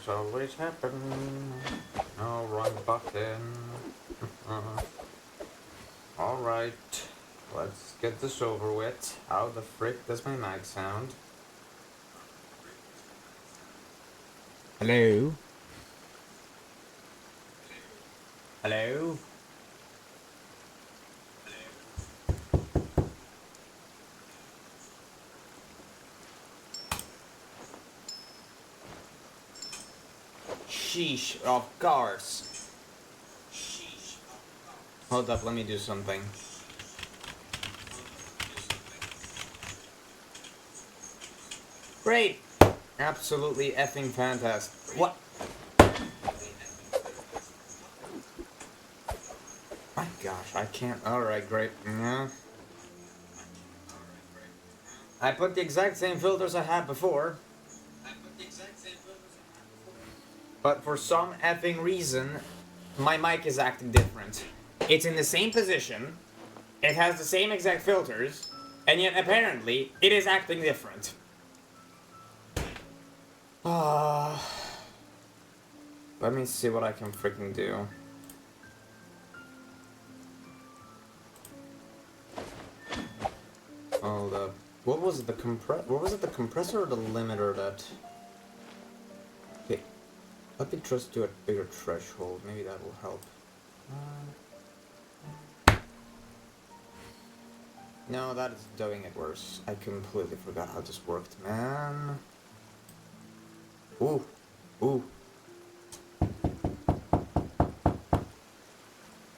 always happen. No, wrong button. Alright, let's get this over with. How the frick does my mic sound? Hello? Hello? Sheesh, of course. Hold up, let me do something. Great! Absolutely effing fantastic. What? My gosh, I can't. Alright, great. Yeah. I put the exact same filters I had before. But for some effing reason, my mic is acting different. It's in the same position, it has the same exact filters, and yet apparently it is acting different. Let me see what I can freaking do. Hold up. What was it, the compressor or the limiter that... Okay. Let me just do a bigger threshold. Maybe that will help. No, that is doing it worse. I completely forgot how this worked, man. Ooh. Ooh.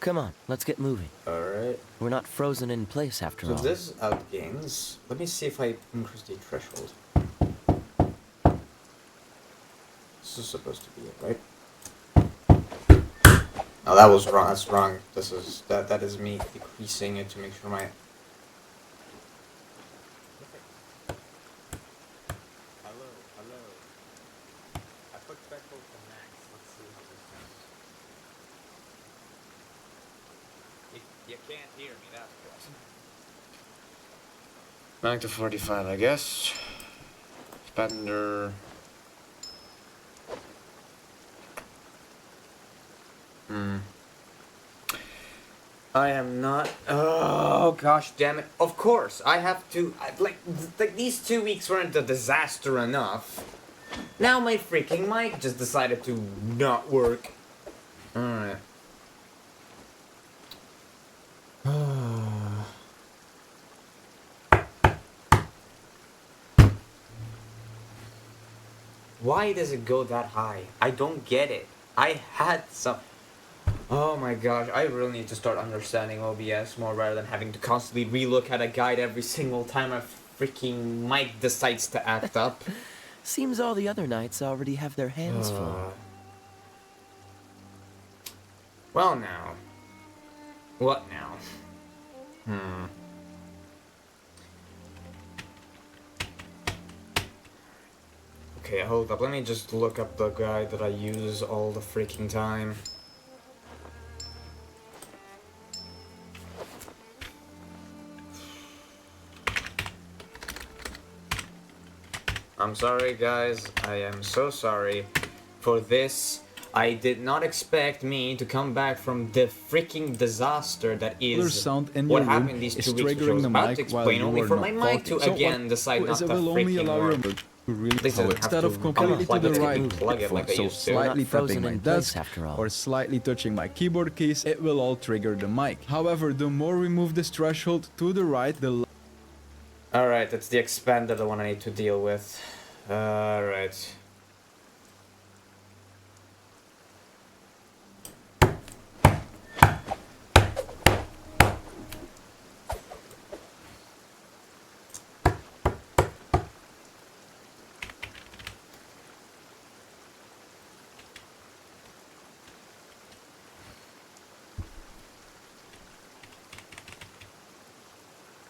Come on, let's get moving. Alright. We're not frozen in place after all. So this outgains. Let me see if I increase the threshold. This is supposed to be it, right? Oh, that was wrong. That's wrong. That is me decreasing it to make sure my... Hello. I put threshold to max. Let's see how this sounds. You can't hear me, that's awesome. Back to 45, I guess. Spender. I am not. Oh gosh, damn it! Of course, I have to. Like these 2 weeks weren't a disaster enough. Now my freaking mic just decided to not work. All right. Why does it go that high? I don't get it. I had some... Oh my gosh, I really need to start understanding OBS more rather than having to constantly relook at a guide every single time a freaking mic decides to act up. Seems all the other knights already have their hands full. Well now. What now? Okay, hold up. Let me just look up the guide that I use all the freaking time. I'm sorry, guys. I am so sorry for this. I did not expect me to come back from the freaking disaster that is what happened these 2 weeks, which I was about to explain, only for my mic to again decide not to freaking work. Instead of completely to the right, plug it like I so used to. slightly tapping frozen my in place desk after all. or slightly touching my keyboard keys, it will all trigger the mic. However, the more we move this threshold to the right, the Alright, that's the expander, the one I need to deal with. Alright.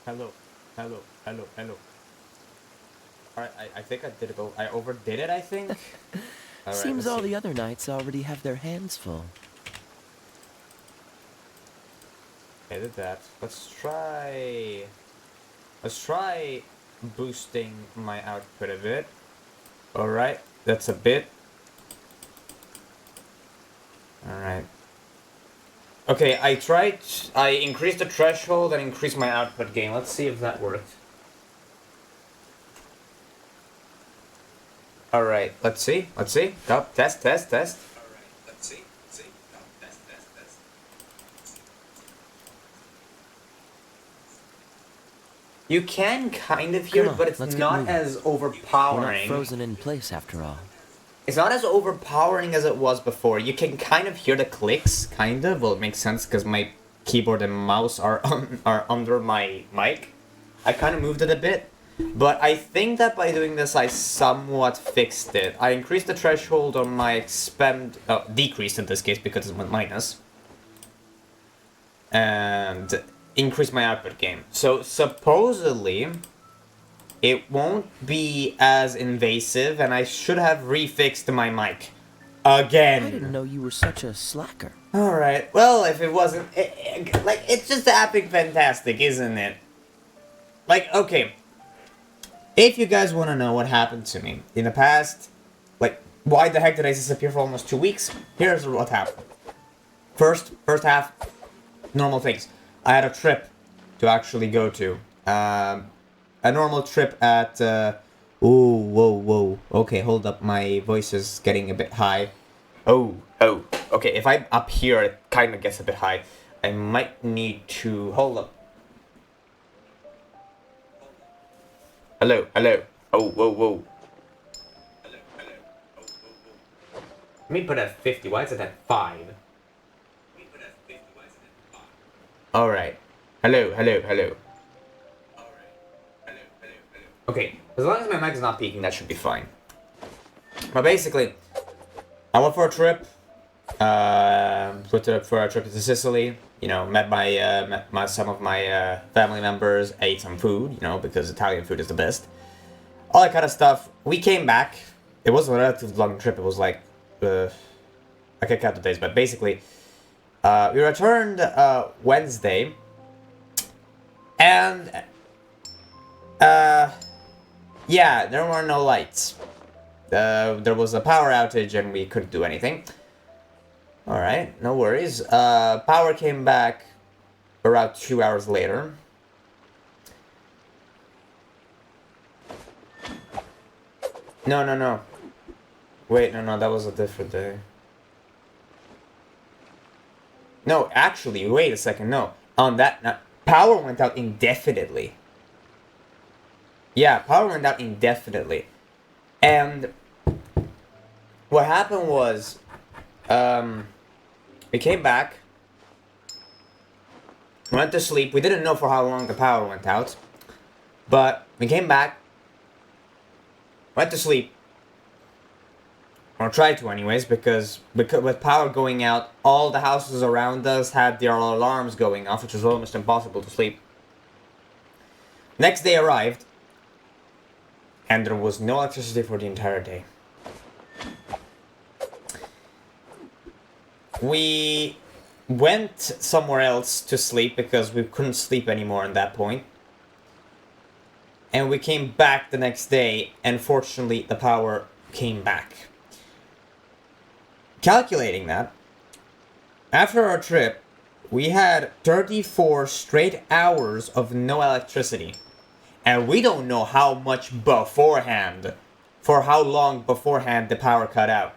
Hello. Alright, I think I did it. I overdid it, I think. All right, Seems let's all see. the other knights already have their hands full. Edit that. Let's try boosting my output a bit. Alright, that's a bit. Alright. Okay, I increased the threshold and increased my output gain. Let's see if that worked. Alright, let's see. Go, test. You can kind of hear Come it, on, but it's let's get not moving. as We're not overpowering. frozen in place after all. It's not as overpowering as it was before. You can kind of hear the clicks, kind of. Well, it makes sense because my keyboard and mouse are are under my mic. I kind of moved it a bit, but I think that by doing this, I somewhat fixed it. I increased the threshold on my decreased in this case because it went minus, and increased my output gain. So supposedly, it won't be as invasive, and I should have refixed my mic again. I didn't know you were such a slacker. Alright, well, if it wasn't... like, it's just epic fantastic, isn't it? Like, okay. If you guys want to know what happened to me in the past, like, why the heck did I disappear for almost 2 weeks? Here's what happened. First half, normal things. I had a trip to actually go to. A normal trip at... whoa. Okay, hold up, my voice is getting a bit high. Oh. Okay, if I'm up here, it kind of gets a bit high. I might need to... Hold up. Hello. Oh, whoa. Let me put it at 50. Why is it at 5? Alright. Hello. Okay, as long as my mic is not peaking, that should be fine. But basically, I went for a trip. For a trip to Sicily. You know, met some of my family members, ate some food, you know, because Italian food is the best. All that kind of stuff. We came back. It was a relatively long trip. It was like, I can't count the days, but basically, we returned Wednesday, and yeah, there were no lights. There was a power outage, and we couldn't do anything. Alright, no worries. Power came back around 2 hours later. No. Wait, no, that was a different day. No, actually, wait a second, no. On that, power went out indefinitely. Yeah, power went out indefinitely. And what happened was, we came back, went to sleep. We didn't know for how long the power went out, but we came back, went to sleep, or tried to anyways, because with power going out, all the houses around us had their alarms going off, which was almost impossible to sleep. Next day arrived, and there was no electricity for the entire day. We went somewhere else to sleep because we couldn't sleep anymore at that point. And we came back the next day, and fortunately the power came back. Calculating that, after our trip, we had 34 straight hours of no electricity. And we don't know how much beforehand, for how long beforehand the power cut out.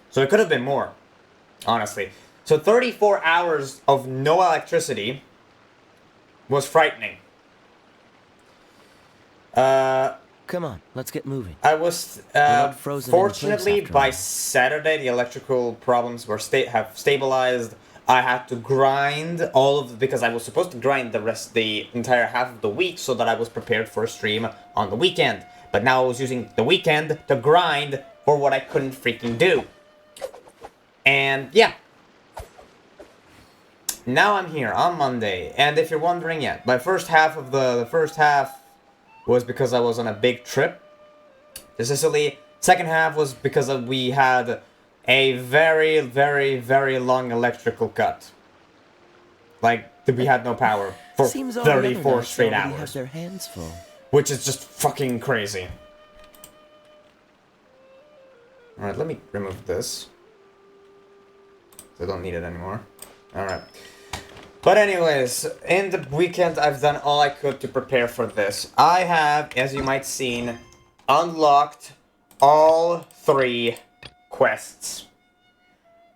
So it could have been more. Honestly. So 34 hours of no electricity was frightening. Come on, let's get moving. I was, frozen in fortunately, place after by all. Saturday, the electrical problems were have stabilized. I had to grind because I was supposed to grind the entire half of the week so that I was prepared for a stream on the weekend. But now I was using the weekend to grind for what I couldn't freaking do. And yeah, now I'm here on Monday, and if you're wondering, yeah, my first half of the first half was because I was on a big trip to Sicily. Second half was because we had a very, very, very long electrical cut. Like, we had no power for Seems all the other 34 knights straight already hours, have their hands full. which is just fucking crazy. Alright, let me remove this. I don't need it anymore. Alright. But anyways, in the weekend I've done all I could to prepare for this. I have, as you might seen, unlocked all 3 quests.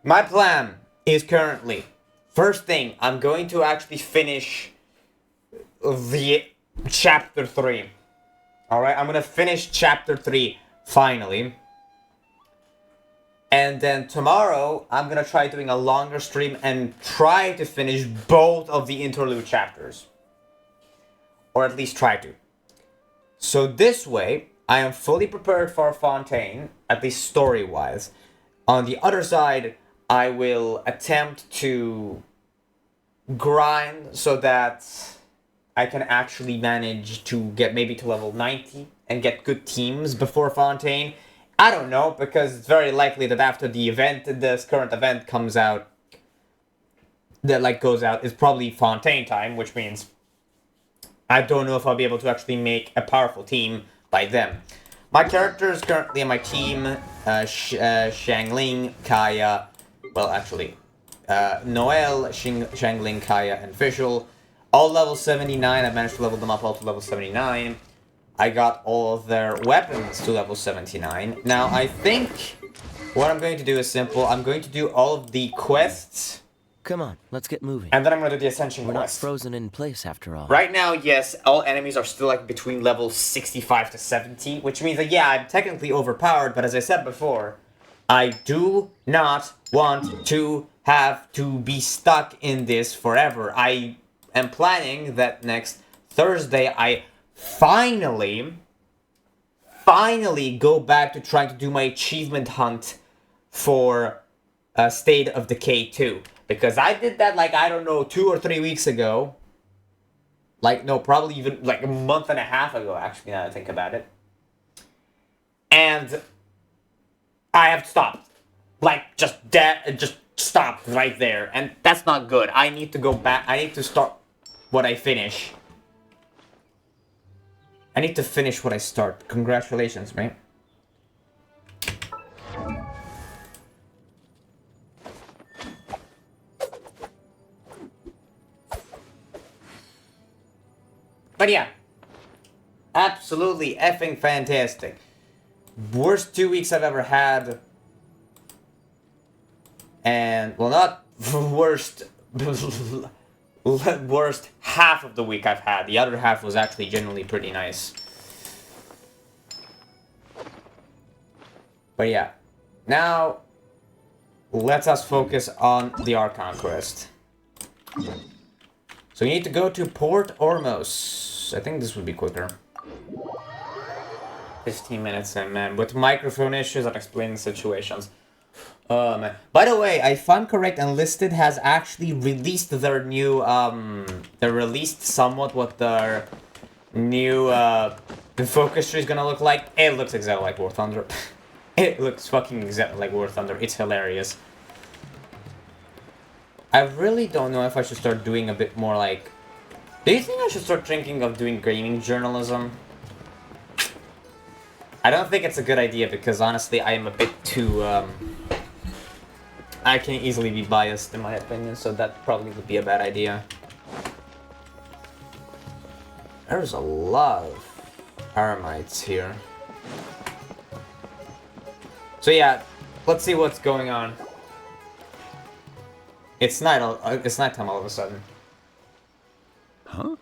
My plan is currently, first thing, I'm going to actually finish the chapter 3. Alright, I'm gonna finish chapter 3 finally. And then tomorrow, I'm gonna try doing a longer stream and try to finish both of the interlude chapters. Or at least try to. So this way, I am fully prepared for Fontaine, at least story-wise. On the other side, I will attempt to grind so that I can actually manage to get maybe to level 90 and get good teams before Fontaine. I don't know, because it's very likely that after the event, this current event comes out, that goes out, is probably Fontaine time, which means I don't know if I'll be able to actually make a powerful team by then. My characters currently on my team, Xiangling, Kaya, well actually, Noelle, Xiangling, Kaya, and Fischl, all level 79. I managed to level them up all to level 79. I got all of their weapons to level 79. Now, I think what I'm going to do is simple. I'm going to do all of the quests. Come on, let's get moving. And then I'm going to do the Ascension We're not quest. frozen in place after all. Right now, yes, all enemies are still between level 65 to 70, which means that, yeah, I'm technically overpowered, but as I said before, I do not want to have to be stuck in this forever. I am planning that next Thursday I finally go back to trying to do my achievement hunt for State of Decay 2. Because I did that, I don't know, 2 or 3 weeks ago. No, probably even, a month and a half ago, actually, now that I think about it. And I have stopped. Just stopped right there. And that's not good. I need to go back. I need to start what I finish. I need to finish what I start. Congratulations, mate. But yeah, absolutely effing fantastic. Worst 2 weeks I've ever had. And, well, not worst, worst half of the week I've had. The other half was actually generally pretty nice. But yeah, now let us focus on the Archon quest. So you need to go to Port Ormos. I think this would be quicker. 15 minutes in, man. With microphone issues, I'm explaining situations. By the way, if I'm correct, Enlisted has actually released their new, they released somewhat what their new, the focus tree is gonna look like. It looks exactly like War Thunder. It looks fucking exactly like War Thunder. It's hilarious. I really don't know if I should start doing a bit more do you think I should start thinking of doing gaming journalism? I don't think it's a good idea because honestly I am a bit too, I can easily be biased in my opinion, so that probably would be a bad idea. There's a lot of Aramites here. So yeah, let's see what's going on. It's nighttime all of a sudden. Huh?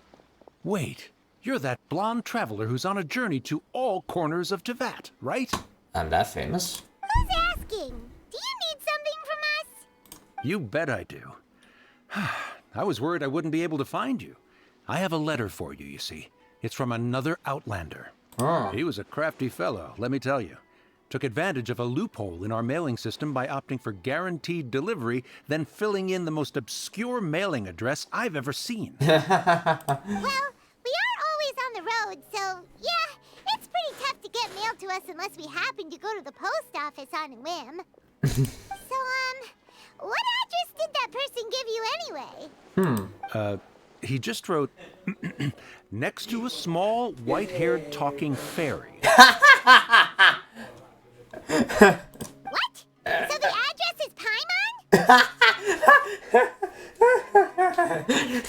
Wait, you're that blonde traveler who's on a journey to all corners of Teyvat, right? I'm that famous? Who's asking? Do you need something from us? You bet I do. I was worried I wouldn't be able to find you. I have a letter for you, you see. It's from another Outlander. Oh. He was a crafty fellow, let me tell you. Took advantage of a loophole in our mailing system by opting for guaranteed delivery, then filling in the most obscure mailing address I've ever seen. Well, we are always on the road, so yeah, it's pretty tough to get mail to us unless we happen to go to the post office on a whim. So, what address did that person give you anyway? He just wrote, next to a small, white-haired talking fairy. What? So the address is Paimon?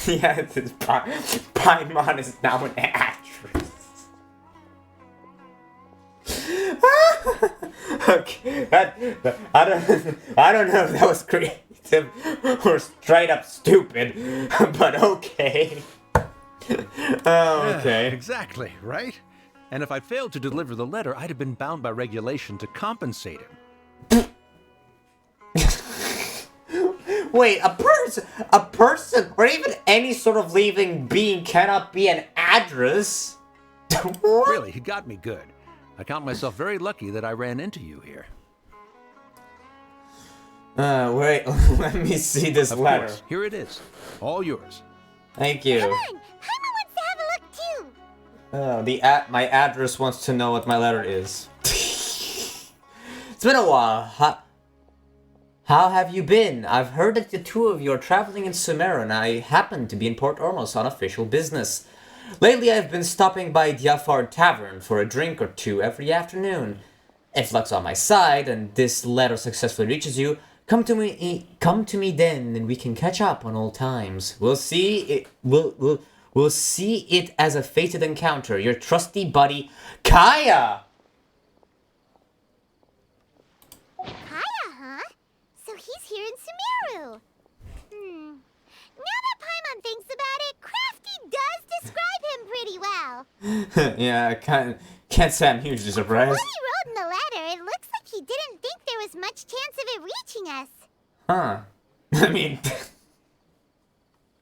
Yeah, Paimon is now an actress. Okay, I don't know if that was creative or straight up stupid, but okay. Okay. Exactly, right? And if I failed to deliver the letter, I'd have been bound by regulation to compensate him. Wait, a person, or even any sort of living being cannot be an address? What? Really, he got me good. I count myself very lucky that I ran into you here. Wait, let me see this Of letter. course, here it is. All yours. Thank you. Come on, Paimon wants to have a look too. My address wants to know what my letter is. It's been a while. How have you been? I've heard that the two of you are traveling in Sumeru, and I happen to be in Port Ormos on official business. Lately, I've been stopping by Diafar Tavern for a drink or two every afternoon. If luck's on my side, and this letter successfully reaches you, come to me then, and we can catch up on old times. We'll see it as a fated encounter. Your trusty buddy, Kaya. Kaya, huh? So he's here in Sumeru. Now that Paimon thinks about it, Crafty does describe him pretty well. Yeah, I can't say I'm hugely surprised. What he wrote in the letter, it looks like he didn't think there was much chance of it reaching us. Huh. I mean,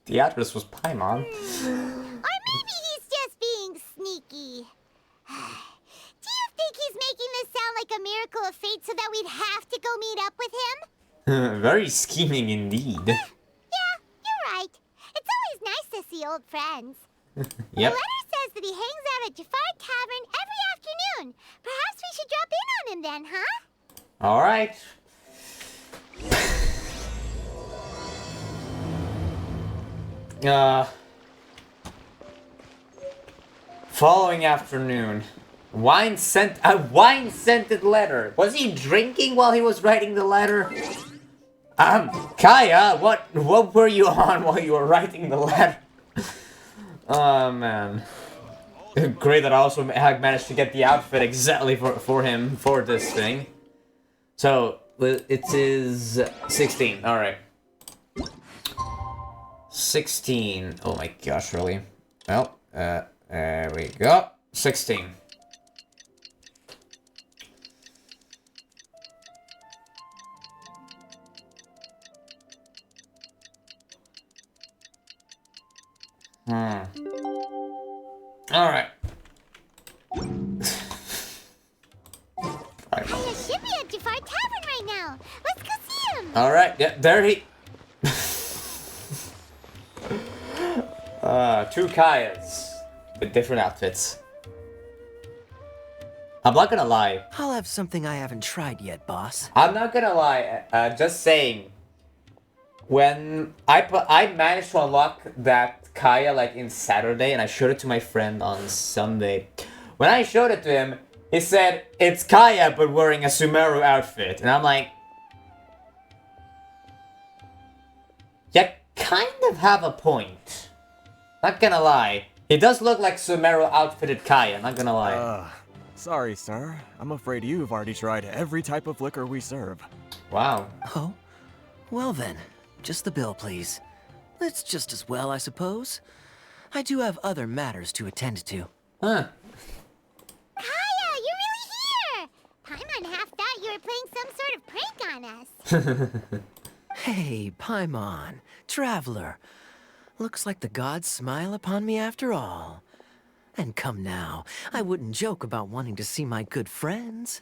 the address was Paimon. Or maybe he's just being sneaky. Do you think he's making this sound like a miracle of fate so that we'd have to go meet up with him? Very scheming indeed. Yeah, you're right. It's always nice to see old friends. The Yep. letter says that he hangs out at Jafar Tavern every afternoon. Perhaps we should drop in on him then, huh? Alright. Following afternoon. A wine-scented letter. Was he drinking while he was writing the letter? Kaya, what were you on while you were writing the letter? Oh, man. Great that I also managed to get the outfit exactly for him for this thing. So, it is 16. Alright. 16. Oh my gosh, really? Well, there we go. 16. Alright. Kaya should be at Jafar Tavern right now. Let's go see him. Alright, yeah, there he... Two Kayas with different outfits. I'm not gonna lie. I'll have something I haven't tried yet, boss. I'm not gonna lie. Just saying. When I managed to unlock that Kaya like in Saturday, and I showed it to my friend on Sunday. When I showed it to him, he said it's Kaya but wearing a Sumeru outfit, and I'm like, you kind of have a point. Not gonna lie. He does look like Sumeru outfitted Kaya, not gonna lie. Sorry, sir. I'm afraid you've already tried every type of liquor we serve. Wow. Oh? Well then, just the bill, please. That's just as well, I suppose. I do have other matters to attend to. Huh. Kaya, you're really here! Paimon half thought you were playing some sort of prank on us. Hey, Paimon, traveler. Looks like the gods smile upon me after all. And come now, I wouldn't joke about wanting to see my good friends.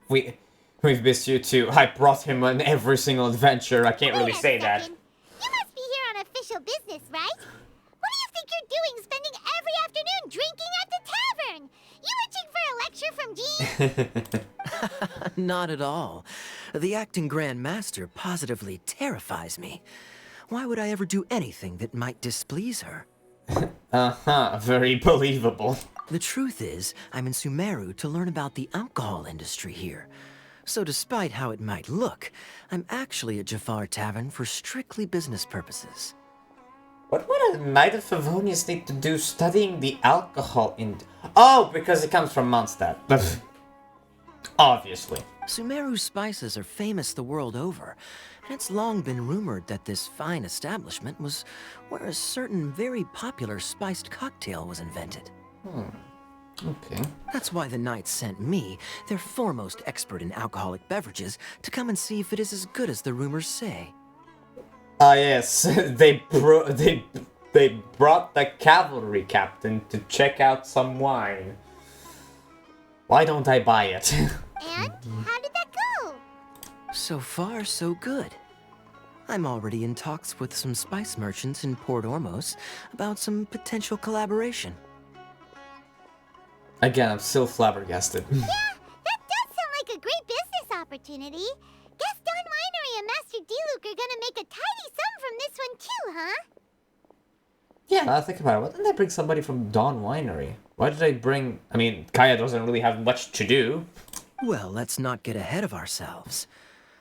We've missed you too. I brought him on every single adventure. I can't really Wait a say that. second. You must be here on official business, right? What do you think you're doing spending every afternoon drinking at the tavern? You itching for a lecture from Jean? Not at all. The acting Grand Master positively terrifies me. Why would I ever do anything that might displease her? Uh-huh, very believable. The truth is, I'm in Sumeru to learn about the alcohol industry here. So despite how it might look, I'm actually at Jafar Tavern for strictly business purposes. What would a Knight of Favonius need to do studying the alcohol in... Oh, because it comes from Mondstadt. Obviously. Sumeru spices are famous the world over, and it's long been rumored that this fine establishment was where a certain very popular spiced cocktail was invented. Okay. That's why the Knights sent me, their foremost expert in alcoholic beverages, to come and see if it is as good as the rumors say. Ah yes, they brought the cavalry captain to check out some wine. Why don't I buy it? And how did that go? So far, so good. I'm already in talks with some spice merchants in Port Ormos about some potential collaboration. Again, I'm still flabbergasted. Yeah, that does sound like a great business opportunity. Guess Don Winery and Master D-Luke are gonna make a tidy sum from this one too, huh? Yeah, now think about it. Why didn't they bring somebody from Dawn Winery? Why did they bring... I mean, Kaya doesn't really have much to do. Well, let's not get ahead of ourselves.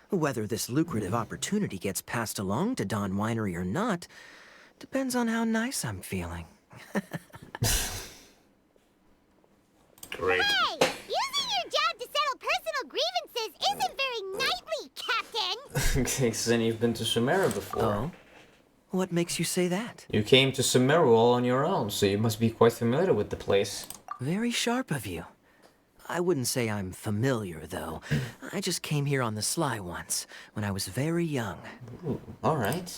Whether this lucrative opportunity gets passed along to Dawn Winery or not depends on how nice I'm feeling. Great. Hey, using your job to settle personal grievances isn't very knightly, Captain. Okay, so then you've been to Sumeru before. Oh? What makes you say that? You came to Sumeru all on your own, so you must be quite familiar with the place. Very sharp of you. I wouldn't say I'm familiar, though. I just came here on the sly once, when I was very young. Ooh, alright.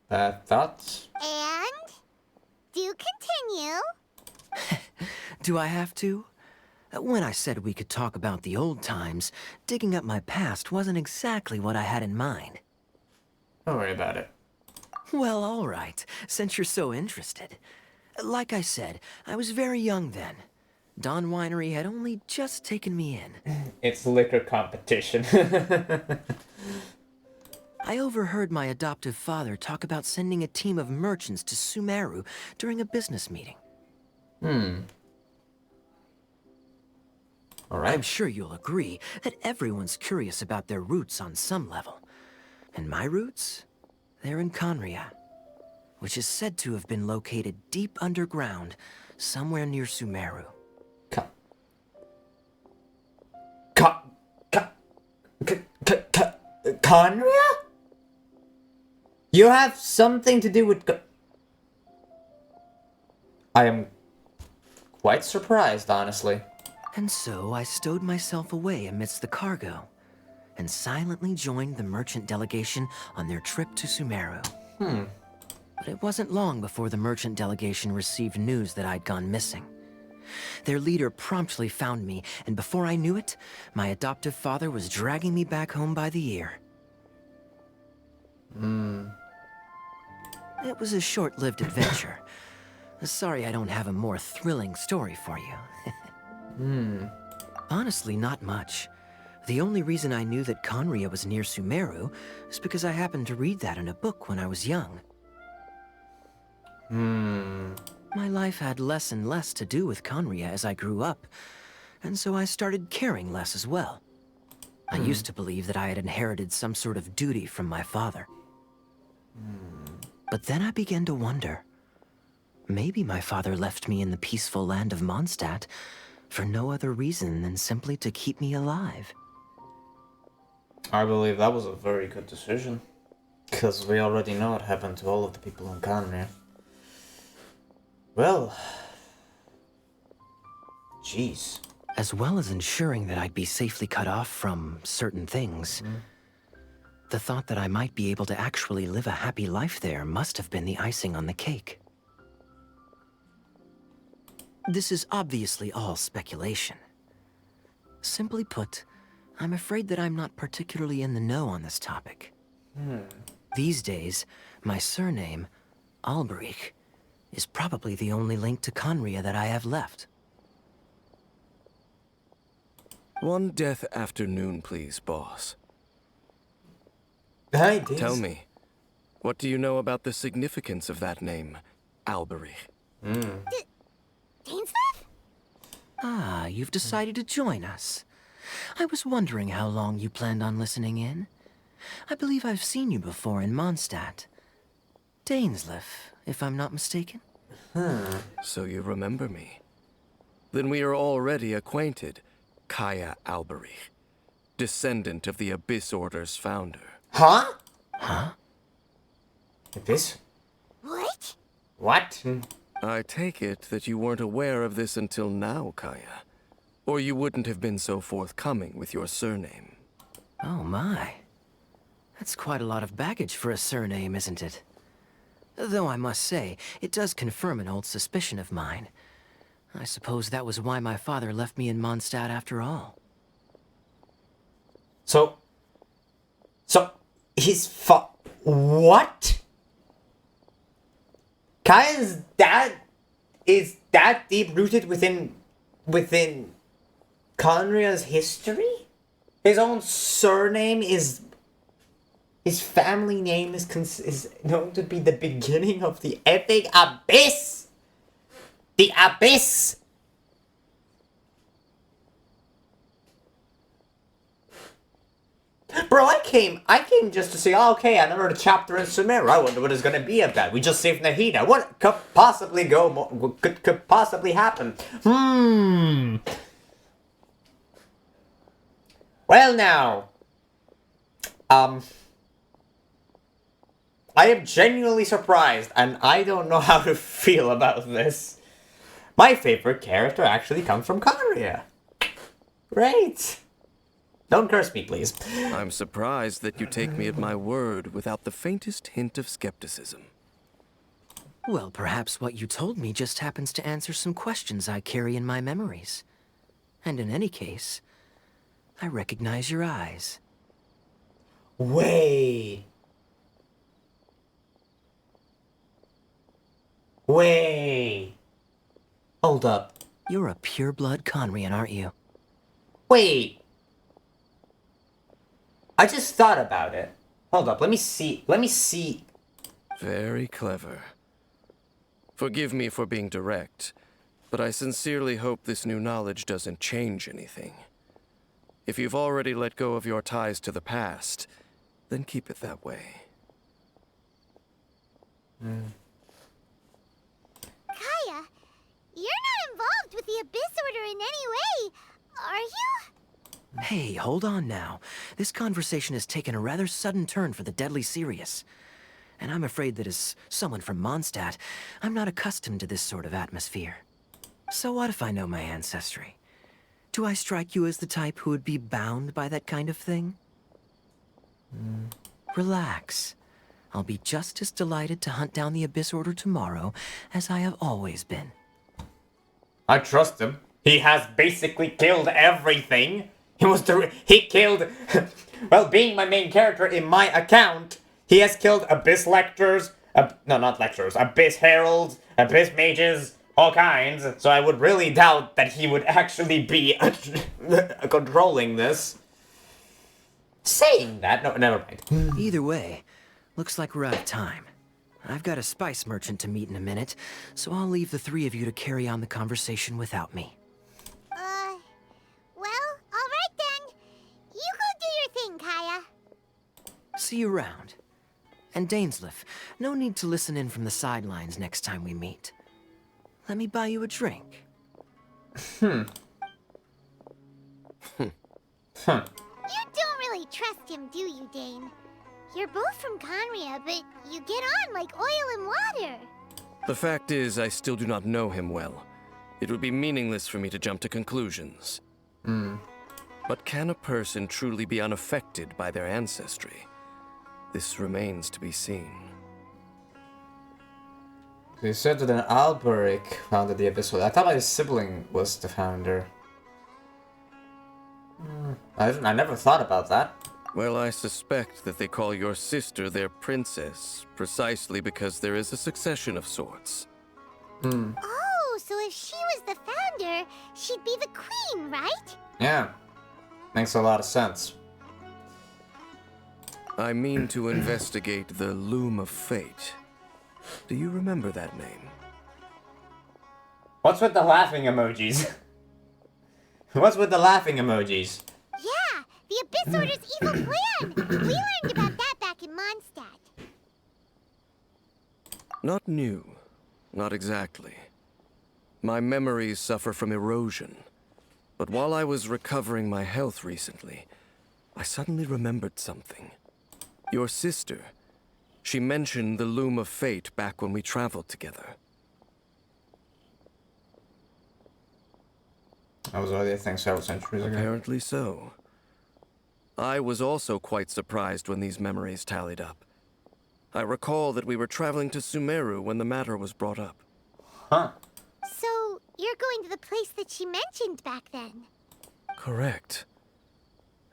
Thoughts? And? Do continue. Do I have to? When I said we could talk about the old times, digging up my past wasn't exactly what I had in mind. Don't worry about it. Well, all right, since you're so interested. Like I said, I was very young then. Dawn Winery had only just taken me in. It's liquor competition. I overheard my adoptive father talk about sending a team of merchants to Sumeru during a business meeting. Alright. I'm sure you'll agree that everyone's curious about their roots on some level. And my roots? They're in Conria, which is said to have been located deep underground, somewhere near Sumeru. Conria? You have something to do with I am quite surprised, honestly. And so I stowed myself away amidst the cargo, and silently joined the merchant delegation on their trip to Sumeru. But it wasn't long before the merchant delegation received news that I'd gone missing. Their leader promptly found me, and before I knew it, my adoptive father was dragging me back home by the ear. It was a short-lived adventure. Sorry I don't have a more thrilling story for you. Honestly, not much. The only reason I knew that Conria was near Sumeru is because I happened to read that in a book when I was young. My life had less and less to do with Conria as I grew up, and so I started caring less as well. I used to believe that I had inherited some sort of duty from my father. But then I began to wonder. Maybe my father left me in the peaceful land of Mondstadt for no other reason than simply to keep me alive. I believe that was a very good decision. Because we already know what happened to all of the people in Conria. Well... Jeez. As well as ensuring that I'd be safely cut off from certain things. The thought that I might be able to actually live a happy life there must have been the icing on the cake. This is obviously all speculation. Simply put, I'm afraid that I'm not particularly in the know on this topic. These days, my surname, Alberich, is probably the only link to Conria that I have left. One death afternoon, please, boss. Hi, Diz. Tell me, what do you know about the significance of that name, Alberich? Dainsleif? Ah, you've decided to join us. I was wondering how long you planned on listening in. I believe I've seen you before in Mondstadt. Dainsleif, if I'm not mistaken. So you remember me. Then we are already acquainted, Kaya Alberich, descendant of the Abyss Order's founder. Huh? Huh? This? What? What? I take it that you weren't aware of this until now, Kaya. Or you wouldn't have been so forthcoming with your surname. Oh my. That's quite a lot of baggage for a surname, isn't it? Though I must say, it does confirm an old suspicion of mine. I suppose that was why my father left me in Mondstadt after all. So his what? Kaya's dad is that deep rooted within Conria's history? His own surname is... His family name is known to be the beginning of the epic Abyss! The Abyss! Bro, I came just to say, oh, okay, another chapter in Sumeru. I wonder what it's gonna be about. We just saved Nahida. What could possibly could possibly happen? Well now, I am genuinely surprised, and I don't know how to feel about this. My favorite character actually comes from Conria. Great. Don't curse me, please. I'm surprised that you take me at my word without the faintest hint of skepticism. Well, perhaps what you told me just happens to answer some questions I carry in my memories. And in any case, I recognize your eyes. Wait. Hold up. You're a pure-blood Conrian, aren't you? Wait. I just thought about it. Hold up, let me see. Very clever. Forgive me for being direct, but I sincerely hope this new knowledge doesn't change anything. If you've already let go of your ties to the past, then keep it that way. Kaya, you're not involved with the Abyss Order in any way, are you? Hey, hold on now. This conversation has taken a rather sudden turn for the deadly serious. And I'm afraid that as someone from Mondstadt, I'm not accustomed to this sort of atmosphere. So what if I know my ancestry? Do I strike you as the type who would be bound by that kind of thing? Relax. I'll be just as delighted to hunt down the Abyss Order tomorrow as I have always been. I trust him. He has basically killed everything. He killed... Well, being my main character in my account, he has killed Abyss Lectors, no, not Lectors, Abyss Heralds, Abyss Mages, all kinds, so I would really doubt that he would actually be controlling this. Saying that, no, never mind. Either way, looks like we're out of time. I've got a spice merchant to meet in a minute, so I'll leave the three of you to carry on the conversation without me. Well, alright then. You go do your thing, Kaya. See you around. And Dainsleif, no need to listen in from the sidelines next time we meet. Let me buy you a drink. You don't really trust him, do you, Dane? You're both from Conria, but you get on like oil and water. The fact is, I still do not know him well. It would be meaningless for me to jump to conclusions. But can a person truly be unaffected by their ancestry? This remains to be seen. They said that an Alberic founded the Abyss Order. I thought my sibling was the founder. I never thought about that. Well, I suspect that they call your sister their princess, precisely because there is a succession of sorts. Oh, so if she was the founder, she'd be the queen, right? Yeah. Makes a lot of sense. I mean to investigate the Loom of Fate. Do you remember that name? What's with the laughing emojis? What's with the laughing emojis? Yeah, the Abyss Order's evil plan! We learned about that back in Mondstadt. Not new. Not exactly. My memories suffer from erosion. But while I was recovering my health recently, I suddenly remembered something. Your sister. She mentioned the Loom of Fate back when we traveled together. That was already a thing several centuries ago. Apparently so. I was also quite surprised when these memories tallied up. I recall that we were traveling to Sumeru when the matter was brought up. Huh. So, you're going to the place that she mentioned back then? Correct.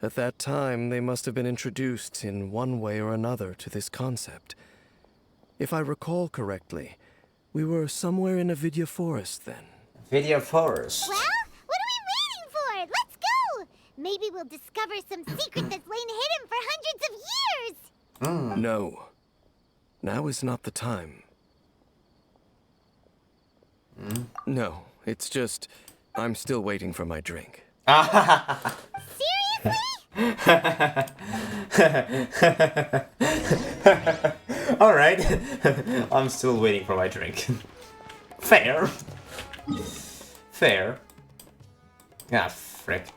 At that time, they must have been introduced in one way or another to this concept. If I recall correctly, we were somewhere in Avidya Forest then. Video forest. Well, what are we waiting for? Let's go! Maybe we'll discover some secret that's lain hidden for hundreds of years! No. Now is not the time. No, it's just... I'm still waiting for my drink. Seriously? Alright. I'm still waiting for my drink. Fair. Fair. Ah, frick.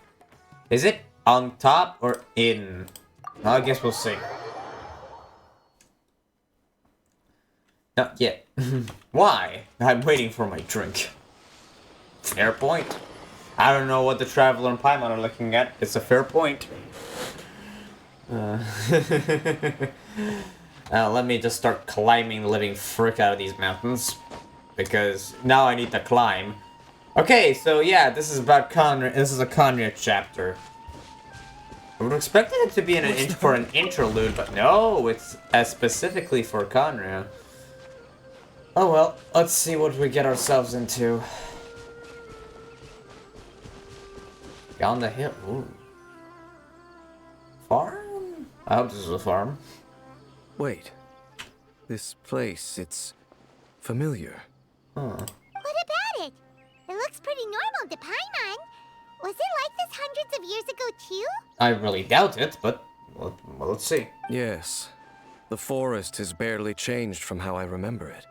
Is it on top or in? I guess we'll see. Not yet. Why? I'm waiting for my drink. Fair point. I don't know what the Traveler and Paimon are looking at. It's a fair point. Let me just start climbing the living frick out of these mountains. Because now I need to climb. Okay, so yeah, this is about Conrad. This is a Conrad chapter. I would have expected it to be for an interlude, but no, it's specifically for Conrad. Oh well, let's see what we get ourselves into. Down the hill. Ooh. Farm? I hope this is a farm. Wait. This place, it's familiar. Huh. What about it? It looks pretty normal to Paimon. Was it like this hundreds of years ago too? I really doubt it, but well, let's see. Yes. The forest has barely changed from how I remember it.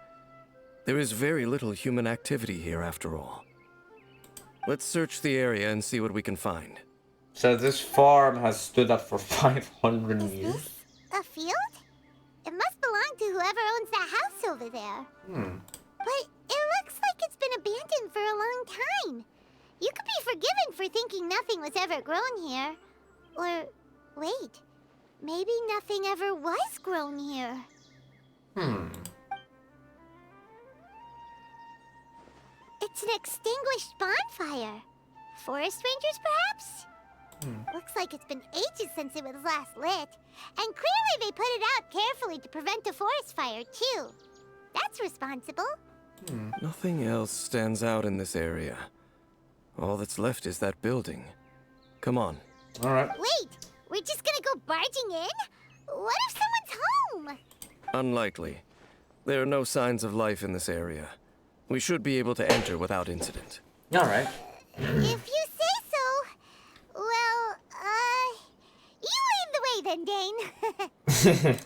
There is very little human activity here after all. Let's search the area and see what we can find. So this farm has stood up for 500 years? This a field? It must belong to whoever owns that house over there. But it looks like it's been abandoned for a long time. You could be forgiven for thinking nothing was ever grown here. Or, wait, maybe nothing ever was grown here. It's an extinguished bonfire. Forest rangers, perhaps? Looks like it's been ages since it was last lit. And clearly they put it out carefully to prevent a forest fire, too. That's responsible. Nothing else stands out in this area. All that's left is that building. Come on. Alright. Wait, we're just gonna go barging in? What if someone's home? Unlikely. There are no signs of life in this area. We should be able to enter without incident. Alright. If you say so. Well, you lead the way then, Dane.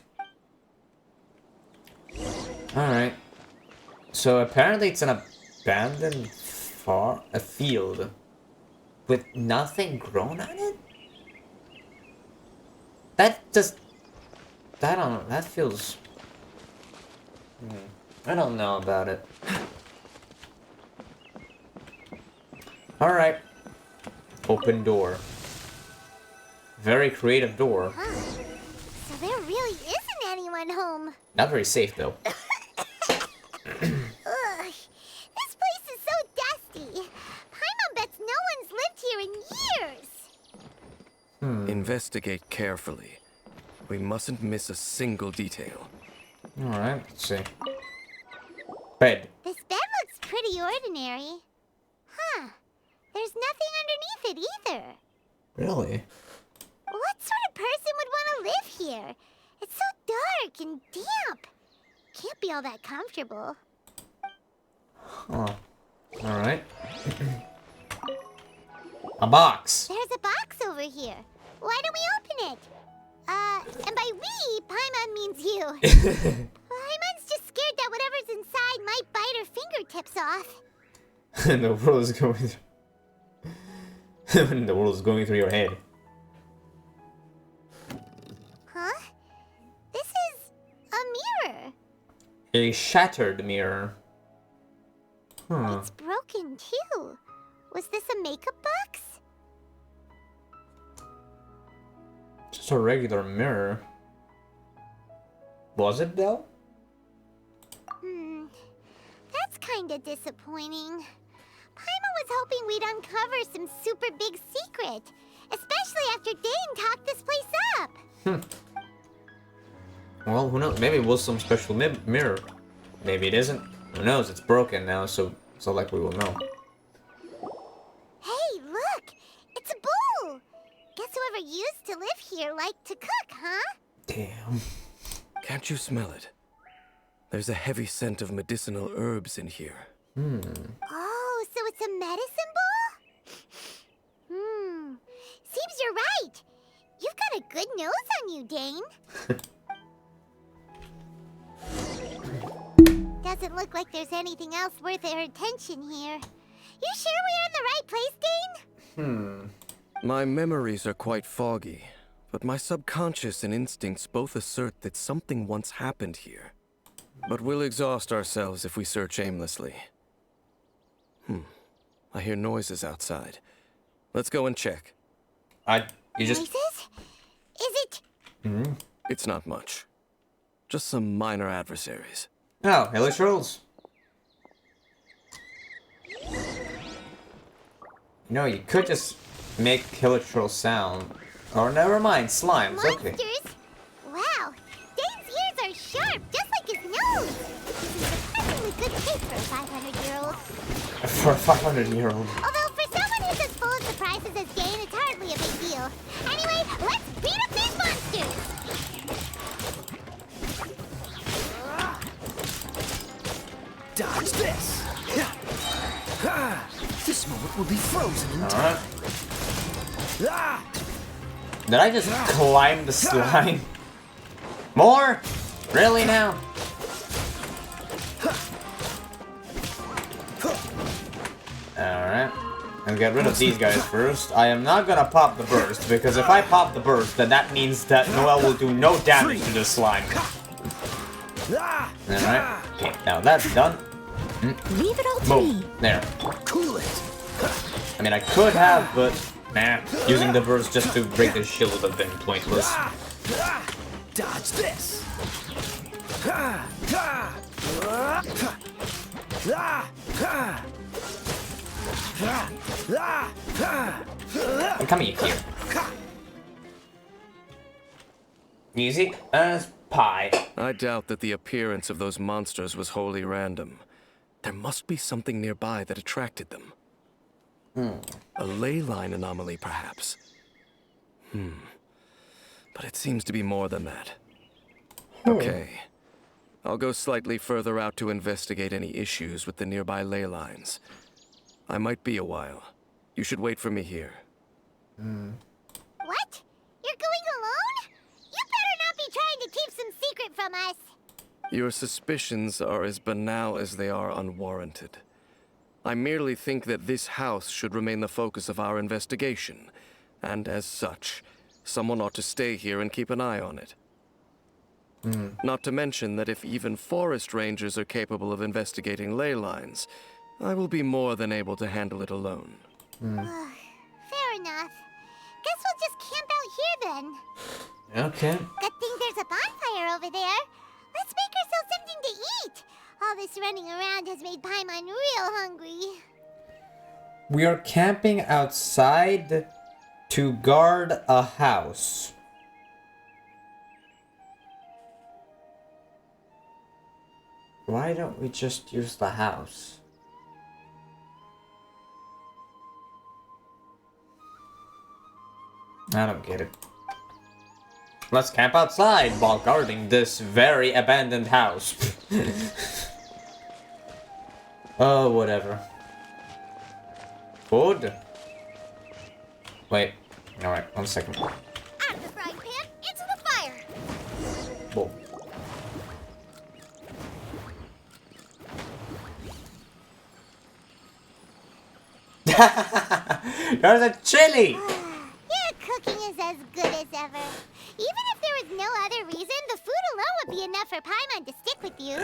Alright. So apparently it's an abandoned a field with nothing grown on it? That feels... I don't know about it. Alright. Open door. Very creative door. Huh. So there really isn't anyone home. Not very safe though. Ugh. This place is so dusty. Paimon bets no one's lived here in years. Investigate carefully. We mustn't miss a single detail. Alright, let's see. Bed. This bed looks pretty ordinary. Huh. There's nothing underneath it either. Really? What sort of person would want to live here? It's so dark and damp. Can't be all that comfortable. Huh. Alright. A box. There's a box over here. Why don't we open it? And by we, Paimon means you. Paimon's just scared that whatever's inside might bite her fingertips off. And the world is going through... the world is going through your head. Huh? This is a mirror. A shattered mirror. It's broken too. Was this a makeup box? Just a regular mirror. Was it though? That's kinda disappointing. Paimon was hoping we'd uncover some super big secret. Especially after Dane talked this place up. Well, who knows? Maybe it was some special mirror. Maybe it isn't. Who knows? It's broken now, so like we will know. Hey, look! It's a bowl! Guess whoever used to live here liked to cook, huh? Damn. Can't you smell it? There's a heavy scent of medicinal herbs in here. Oh, so it's a medicine bowl? Seems you're right. You've got a good nose on you, Dane. Doesn't look like there's anything else worth our attention here. You sure we're in the right place, Dane? My memories are quite foggy, but my subconscious and instincts both assert that something once happened here. But we'll exhaust ourselves if we search aimlessly. I hear noises outside. Let's go and check. You just... Noises? Is it? It's not much. Just some minor adversaries. Oh, hellish rolls. No, you could just make hellish roll sound. Or never mind, slimes, okay. Monsters? Wow, Dane's ears are sharp, just like his nose. This is surprisingly good tape for a 500-year-old. For a 500-year-old. Although for someone who's as full of surprises as Dane, it's hardly a big deal. Anyway, let's beat up these monsters! Dodge this! This moment will be frozen in time. Did I just climb the slime? More? Really now? Alright. I'll get rid of these guys first. I am not gonna pop the burst, because if I pop the burst, then that means that Noel will do no damage to this slime. Alright. Okay, now that's done. Leave it all to Boom. me. There. Cool it. I mean, I could have, but nah. Using the burst just to break the shield would have been pointless. Dodge this. I'm coming here. Easy as pie. I doubt that the appearance of those monsters was wholly random. There must be something nearby that attracted them. A ley line anomaly, perhaps. But it seems to be more than that. Okay. I'll go slightly further out to investigate any issues with the nearby ley lines. I might be a while. You should wait for me here. What? You're going alone? You better not be trying to keep some secret from us. Your suspicions are as banal as they are unwarranted. I merely think that this house should remain the focus of our investigation, and as such, someone ought to stay here and keep an eye on it. Not to mention that if even forest rangers are capable of investigating ley lines, I will be more than able to handle it alone. Fair enough. Guess we'll just camp out here then. Okay. Good thing there's a bonfire over there. Let's make ourselves something to eat. All this running around has made Paimon real hungry. We are camping outside to guard a house. Why don't we just use the house? I don't get it. Let's camp outside while guarding this very abandoned house. Oh, whatever. Food? Wait. Alright, 1 second. Out of the frying pan, into the fire! Whoa. There's a chili! Your cooking is as good as ever. Even if there was no other reason, the food alone would be enough for Paimon to stick with you.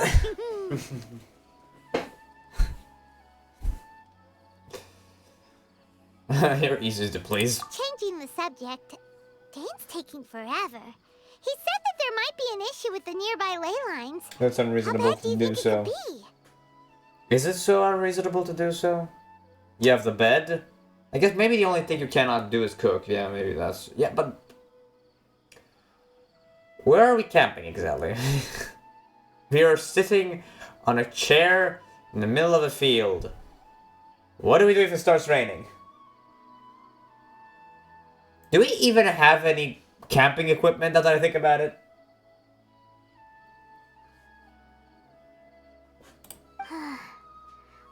You're easy to please. Changing the subject, Dane's taking forever. He said that there might be an issue with the nearby ley lines. That's How unreasonable bad do to you do think it so. could be? Is it so unreasonable to do so? You have the bed? I guess maybe the only thing you cannot do is cook. Yeah, maybe that's... Yeah, but... Where are we camping exactly? We are sitting on a chair in the middle of a field. What do we do if it starts raining? Do we even have any camping equipment now that I think about it?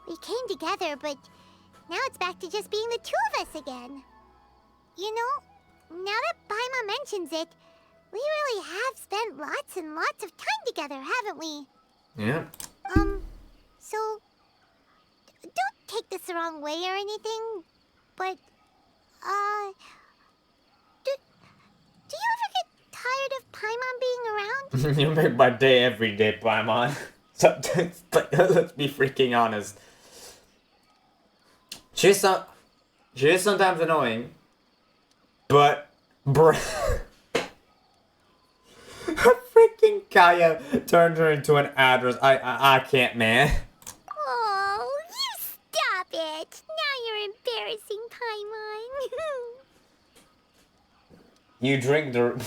We came together, but now it's back to just being the two of us again. You know, now that Paimon mentions it, we really have spent lots and lots of time together, haven't we? Yeah. So, don't take this the wrong way or anything, but, do you ever get tired of Paimon being around? You make my day every day, Paimon. Sometimes, but let's be freaking honest. She is sometimes annoying, but freaking Kaya turned her into an address. I can't, man. Oh, you stop it! Now you're embarrassing Paimon. You drink the.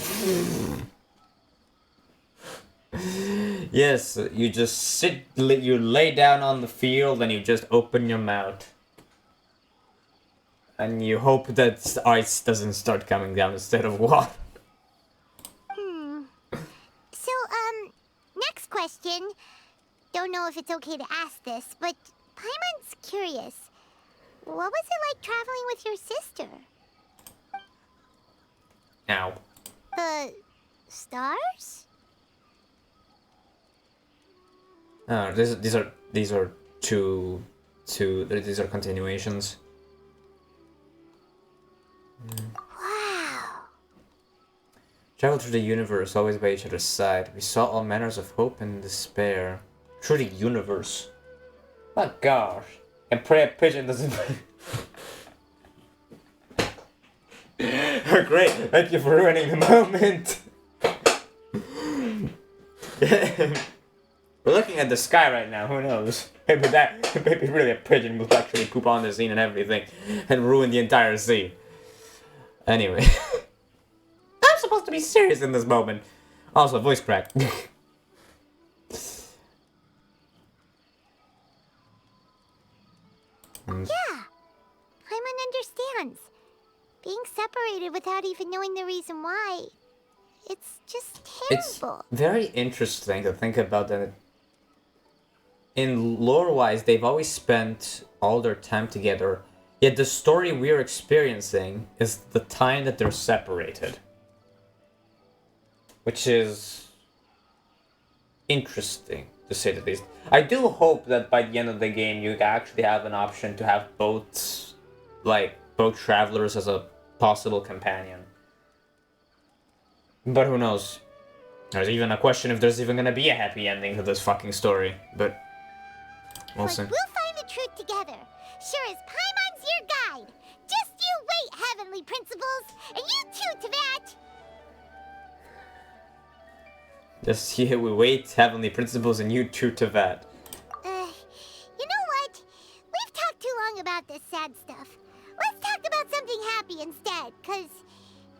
Yes, you just sit. You lay down on the field and you just open your mouth. And you hope that ice doesn't start coming down instead of water. So, next question. Don't know if it's okay to ask this, but Paimon's curious. What was it like traveling with your sister? Ow. The stars? These are two. These are continuations. Wow. Travel through the universe, always by each other's side. We saw all manners of hope and despair. Through the universe. My gosh. And pray a pigeon doesn't. Great, thank you for ruining the moment. We're looking at the sky right now, who knows? Maybe really a pigeon will actually poop on the scene and everything and ruin the entire scene. Anyway. I'm supposed to be serious in this moment. Also, voice crack. Yeah. Paimon understands. Being separated without even knowing the reason why. It's just terrible. It's very interesting to think about that. In lore-wise, they've always spent all their time together. Yet the story we're experiencing is the time that they're separated. Which is interesting, to say the least. I do hope that by the end of the game you actually have an option to have both travelers as a possible companion. But who knows? There's even a question if there's even gonna be a happy ending to this fucking story. But we'll see. We'll find the truth together. Sure as Paimon's your guide. Just you wait, Heavenly Principles, and you too, Teyvat. Just here we wait, Heavenly Principles, and you too, Teyvat. You know what? We've talked too long about this sad stuff. Let's talk about something happy instead, cause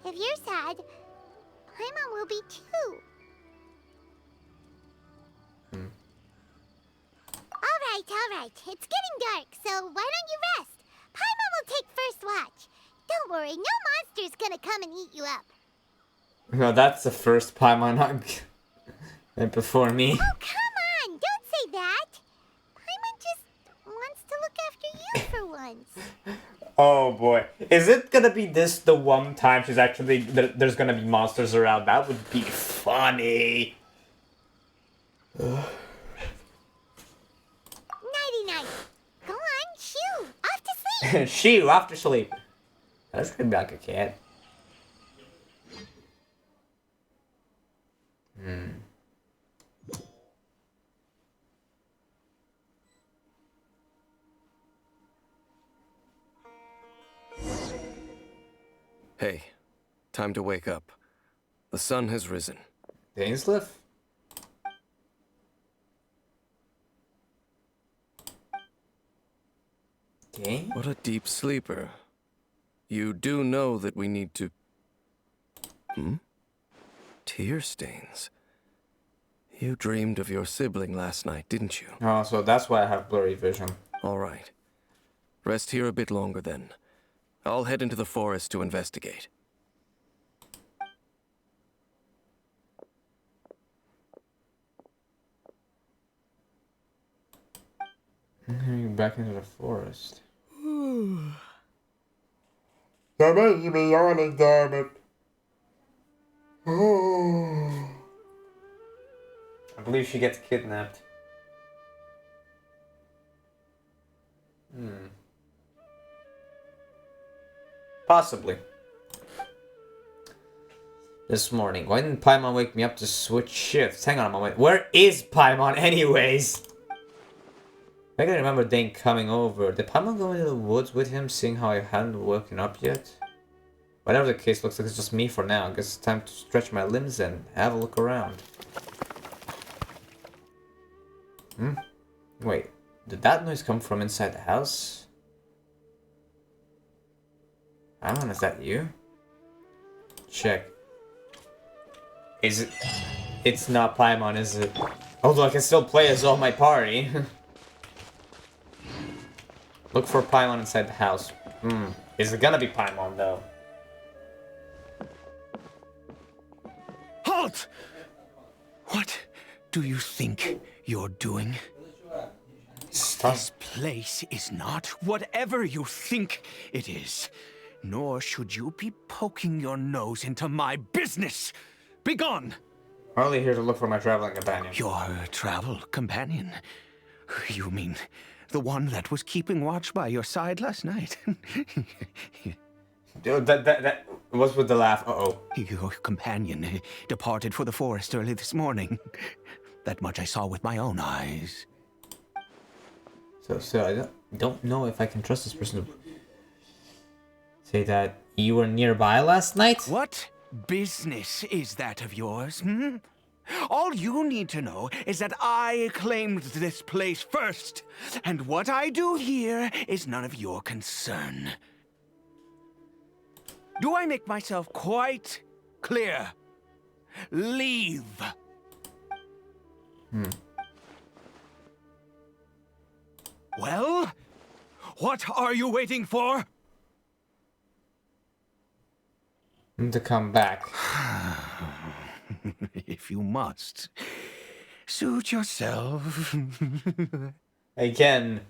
if you're sad, Paimon will be too. Alright. It's getting dark, so why don't you rest? Paimon will take first watch. Don't worry, no monster's gonna come and eat you up. No, that's the first Paimon hug. And before me. Oh, come on! Don't say that! Paimon just wants to look after you for once. Oh boy. Is it gonna be this the one time she's actually there's gonna be monsters around? That would be funny. Nighty-night. Go on, shoo. Off to sleep. Shoo, after sleep. That's gonna be like a cat. Hey, time to wake up. The sun has risen. Dainsleif? Dane? What a deep sleeper. You do know that we need to... Tear stains. You dreamed of your sibling last night, didn't you? Oh, so that's why I have blurry vision. All right. Rest here a bit longer then. I'll head into the forest to investigate. Back into the forest. Damn it, you be yawning, damn it. I believe she gets kidnapped. Possibly. This morning. Why didn't Paimon wake me up to switch shifts? Hang on a moment. Where is Paimon anyways? I can remember Dane coming over. Did Paimon go into the woods with him, seeing how I hadn't woken up yet? Whatever the case, looks like it's just me for now. I guess it's time to stretch my limbs and have a look around. Wait, did that noise come from inside the house? Paimon, is that you? Check. Is it? It's not Paimon, is it? Although I can still play as all my party. Look for Paimon inside the house. Is it gonna be Paimon though? Halt! What do you think you're doing? Stop. This place is not whatever you think it is. Nor should you be poking your nose into my business. Begone! I'm only here to look for my traveling companion. Your travel companion? You mean the one that was keeping watch by your side last night? Dude, that was with the laugh. Uh-oh. Your companion departed for the forest early this morning. That much I saw with my own eyes. So I don't know if I can trust this person to say that you were nearby last night? What business is that of yours, All you need to know is that I claimed this place first, and what I do here is none of your concern. Do I make myself quite clear? Leave. Well, what are you waiting for? To come back. If you must, suit yourself. Again.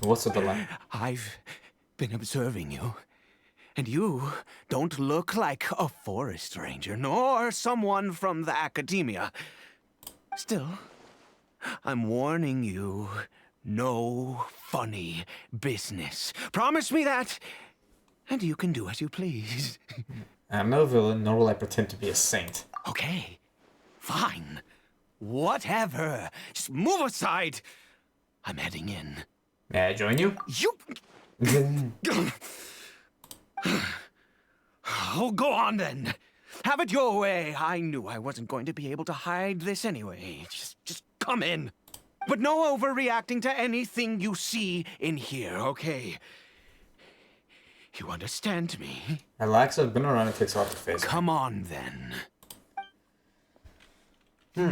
What's with the laugh? I've been observing you, and you don't look like a forest ranger, nor someone from the academia. Still, I'm warning you, no funny business. Promise me that, and you can do as you please. I'm no villain, nor will I pretend to be a saint. Okay, fine. Whatever. Just move aside. I'm heading in. May I join you? You... Oh, go on then. Have it your way. I knew I wasn't going to be able to hide this anyway. Just come in. But no overreacting to anything you see in here, okay? You understand me? Alexa has been around and takes off the face. Come on then. A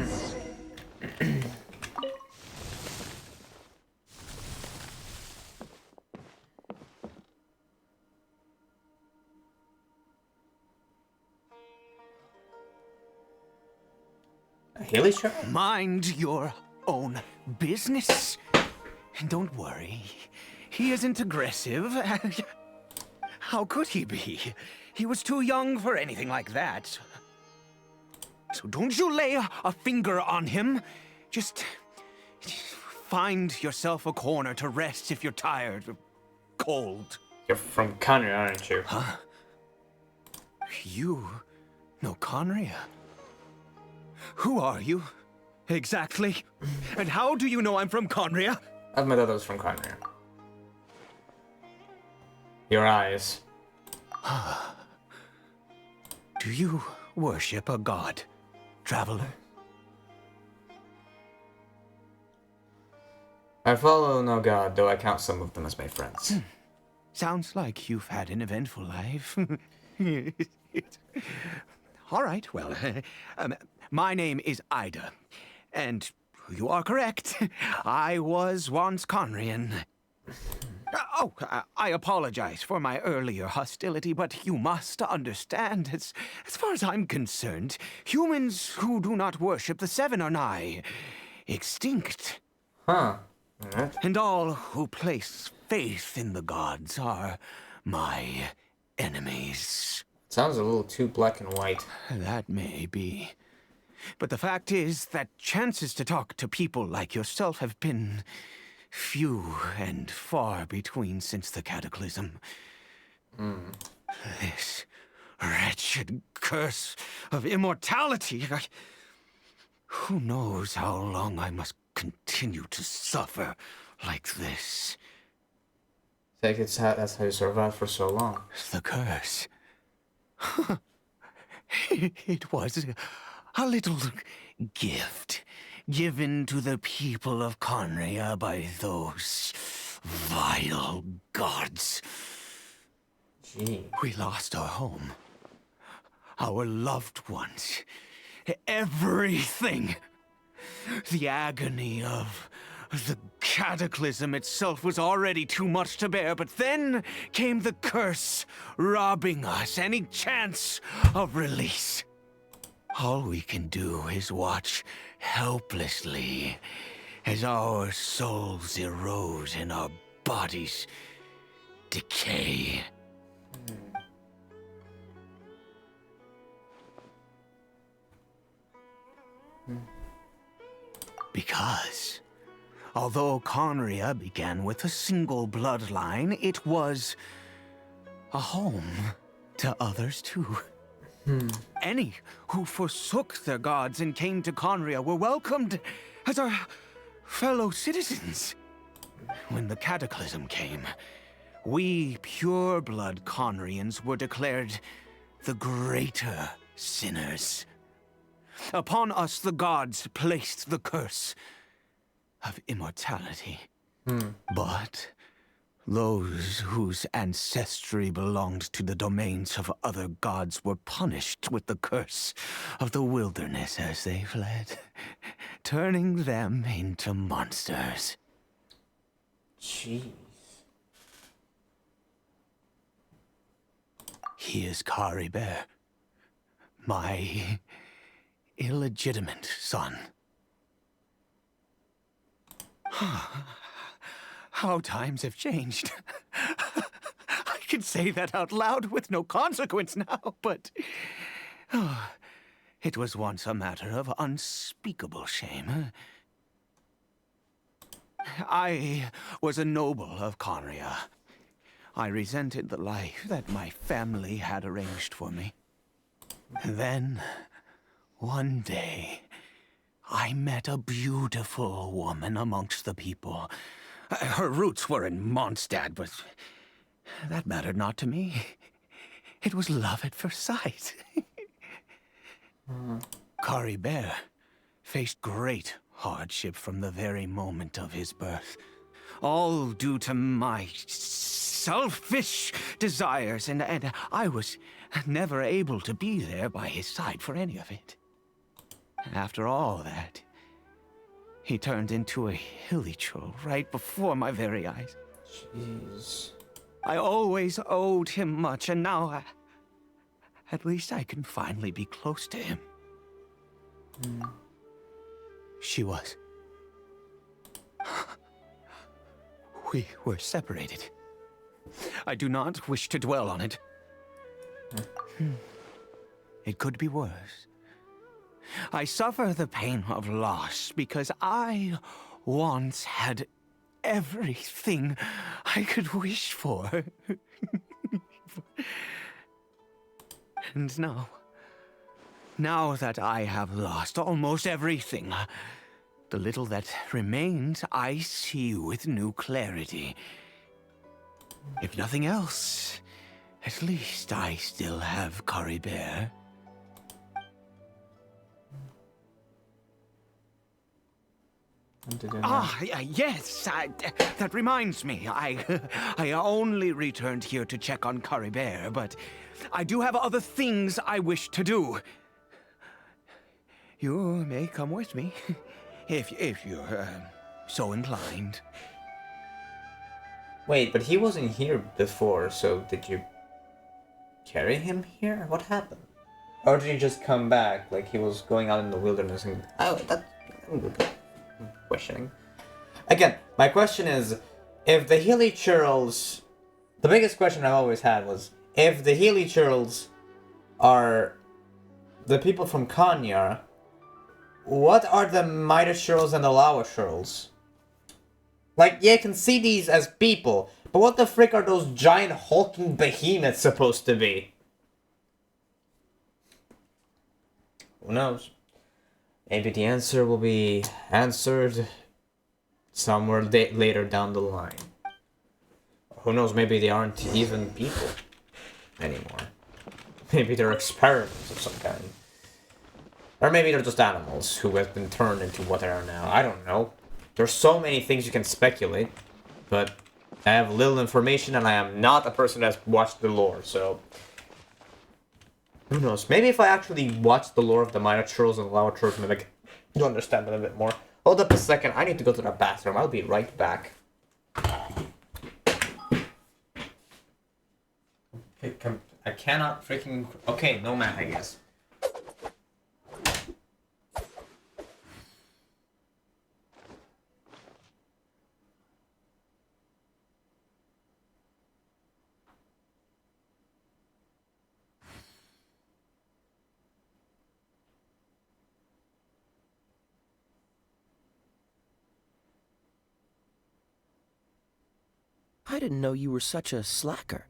Hilichurl? Mind your own business. And don't worry, he isn't aggressive. How could he be? He was too young for anything like that. So don't you lay a finger on him. Just find yourself a corner to rest if you're tired or cold. You're from Conria, aren't you? Huh? You know Conria? Who are you, exactly? And how do you know I'm from Conria? My dad was from Conria. Your eyes. Do you worship a god, traveler? I follow no god, though I count some of them as my friends. Sounds like you've had an eventful life. All right, well, my name is Ida, and you are correct. I was once Conrian. I apologize for my earlier hostility, but you must understand, as far as I'm concerned, humans who do not worship the Seven are nigh extinct. Huh. Alright. And all who place faith in the gods are my enemies. Sounds a little too black and white. That may be. But the fact is that chances to talk to people like yourself have been few and far between since the cataclysm. This wretched curse of immortality. Who knows how long I must continue to suffer like this? Like that's how you survived for so long. The curse. It was a little gift given to the people of Conria by those vile gods. Gee. We lost our home, our loved ones, everything. The agony of the cataclysm itself was already too much to bear, but then came the curse, robbing us any chance of release. All we can do is watch helplessly as our souls erode and our bodies decay. Because although Conria began with a single bloodline, it was a home to others too. Any who forsook their gods and came to Conria were welcomed as our fellow citizens. When the cataclysm came, we pure-blood Conrians were declared the greater sinners. Upon us the gods placed the curse of immortality. But those whose ancestry belonged to the domains of other gods were punished with the curse of the wilderness as they fled, turning them into monsters. Jeez. He is Kari Bear, my illegitimate son. How times have changed. I can say that out loud with no consequence now, but it was once a matter of unspeakable shame. I was a noble of Conria. I resented the life that my family had arranged for me. Then, one day, I met a beautiful woman amongst the people. Her roots were in Mondstadt, but that mattered not to me. It was love at first sight. Kari Bear faced great hardship from the very moment of his birth. All due to my selfish desires, and I was never able to be there by his side for any of it. After all that, he turned into a hilichurl right before my very eyes. Jeez. I always owed him much, and now at least I can finally be close to him. She was. We were separated. I do not wish to dwell on it. It could be worse. I suffer the pain of loss because I once had everything I could wish for. And now that I have lost almost everything, the little that remains I see with new clarity. If nothing else, at least I still have Caribert. Yes, that reminds me. I only returned here to check on Caribert, but I do have other things I wish to do. You may come with me, if you're so inclined. Wait, but he wasn't here before, so did you carry him here? What happened? Or did he just come back, like he was going out in the wilderness and... Oh, that's questioning. Again, my question is, if the Healy Churls... The biggest question I've always had was, if the Healy Churls are the people from Kanya, what are the Midas Churls and the Lawa Churls? Like, yeah, I can see these as people, but what the frick are those giant hulking behemoths supposed to be? Who knows? Maybe the answer will be answered somewhere later down the line. Who knows, maybe they aren't even people anymore. Maybe they're experiments of some kind. Or maybe they're just animals who have been turned into what they are now. I don't know. There's so many things you can speculate, but I have little information and I am not a person that's watched the lore, so... Who knows? Maybe if I actually watch the lore of the Midas Churls and Lawa Churls, maybe I can understand them a bit more. Hold up a second, I need to go to the bathroom. I'll be right back. I cannot freaking... Okay, no man, I guess. I didn't know you were such a slacker.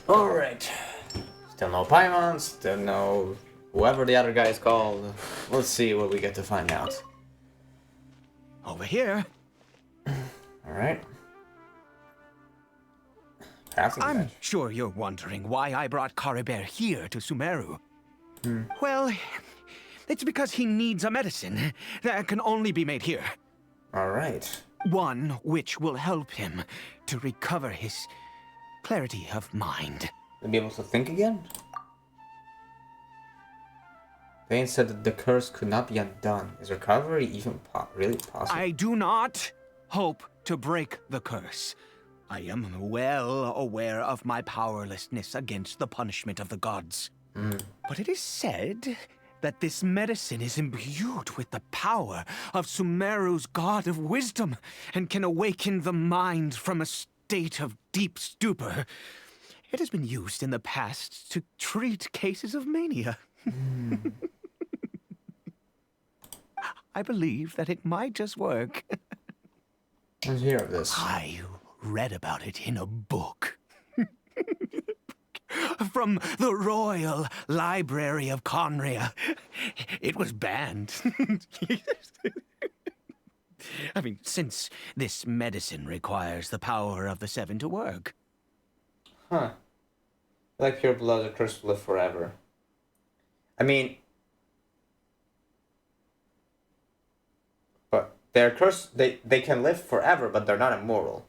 Alright. Still no Paimon, still no whoever the other guy is called. Let's see what we get to find out. Over here. Alright. I'm sure you're wondering why I brought Caribert here to Sumeru. Well, it's because he needs a medicine that can only be made here. Alright. One which will help him to recover his clarity of mind. To be able to think again? Vane said that the curse could not be undone. Is recovery even really possible? I do not hope to break the curse. I am well aware of my powerlessness against the punishment of the gods. But it is said that this medicine is imbued with the power of Sumeru's god of wisdom and can awaken the mind from a state of deep stupor. It has been used in the past to treat cases of mania. I believe that it might just work. Let's hear of this. I read about it in a book. from the Royal Library of Conria. It was banned. I mean, since this medicine requires the power of the seven to work. Huh. Like your blood, are cursed to live forever. I mean, but they're cursed. They can live forever, but they're not immortal.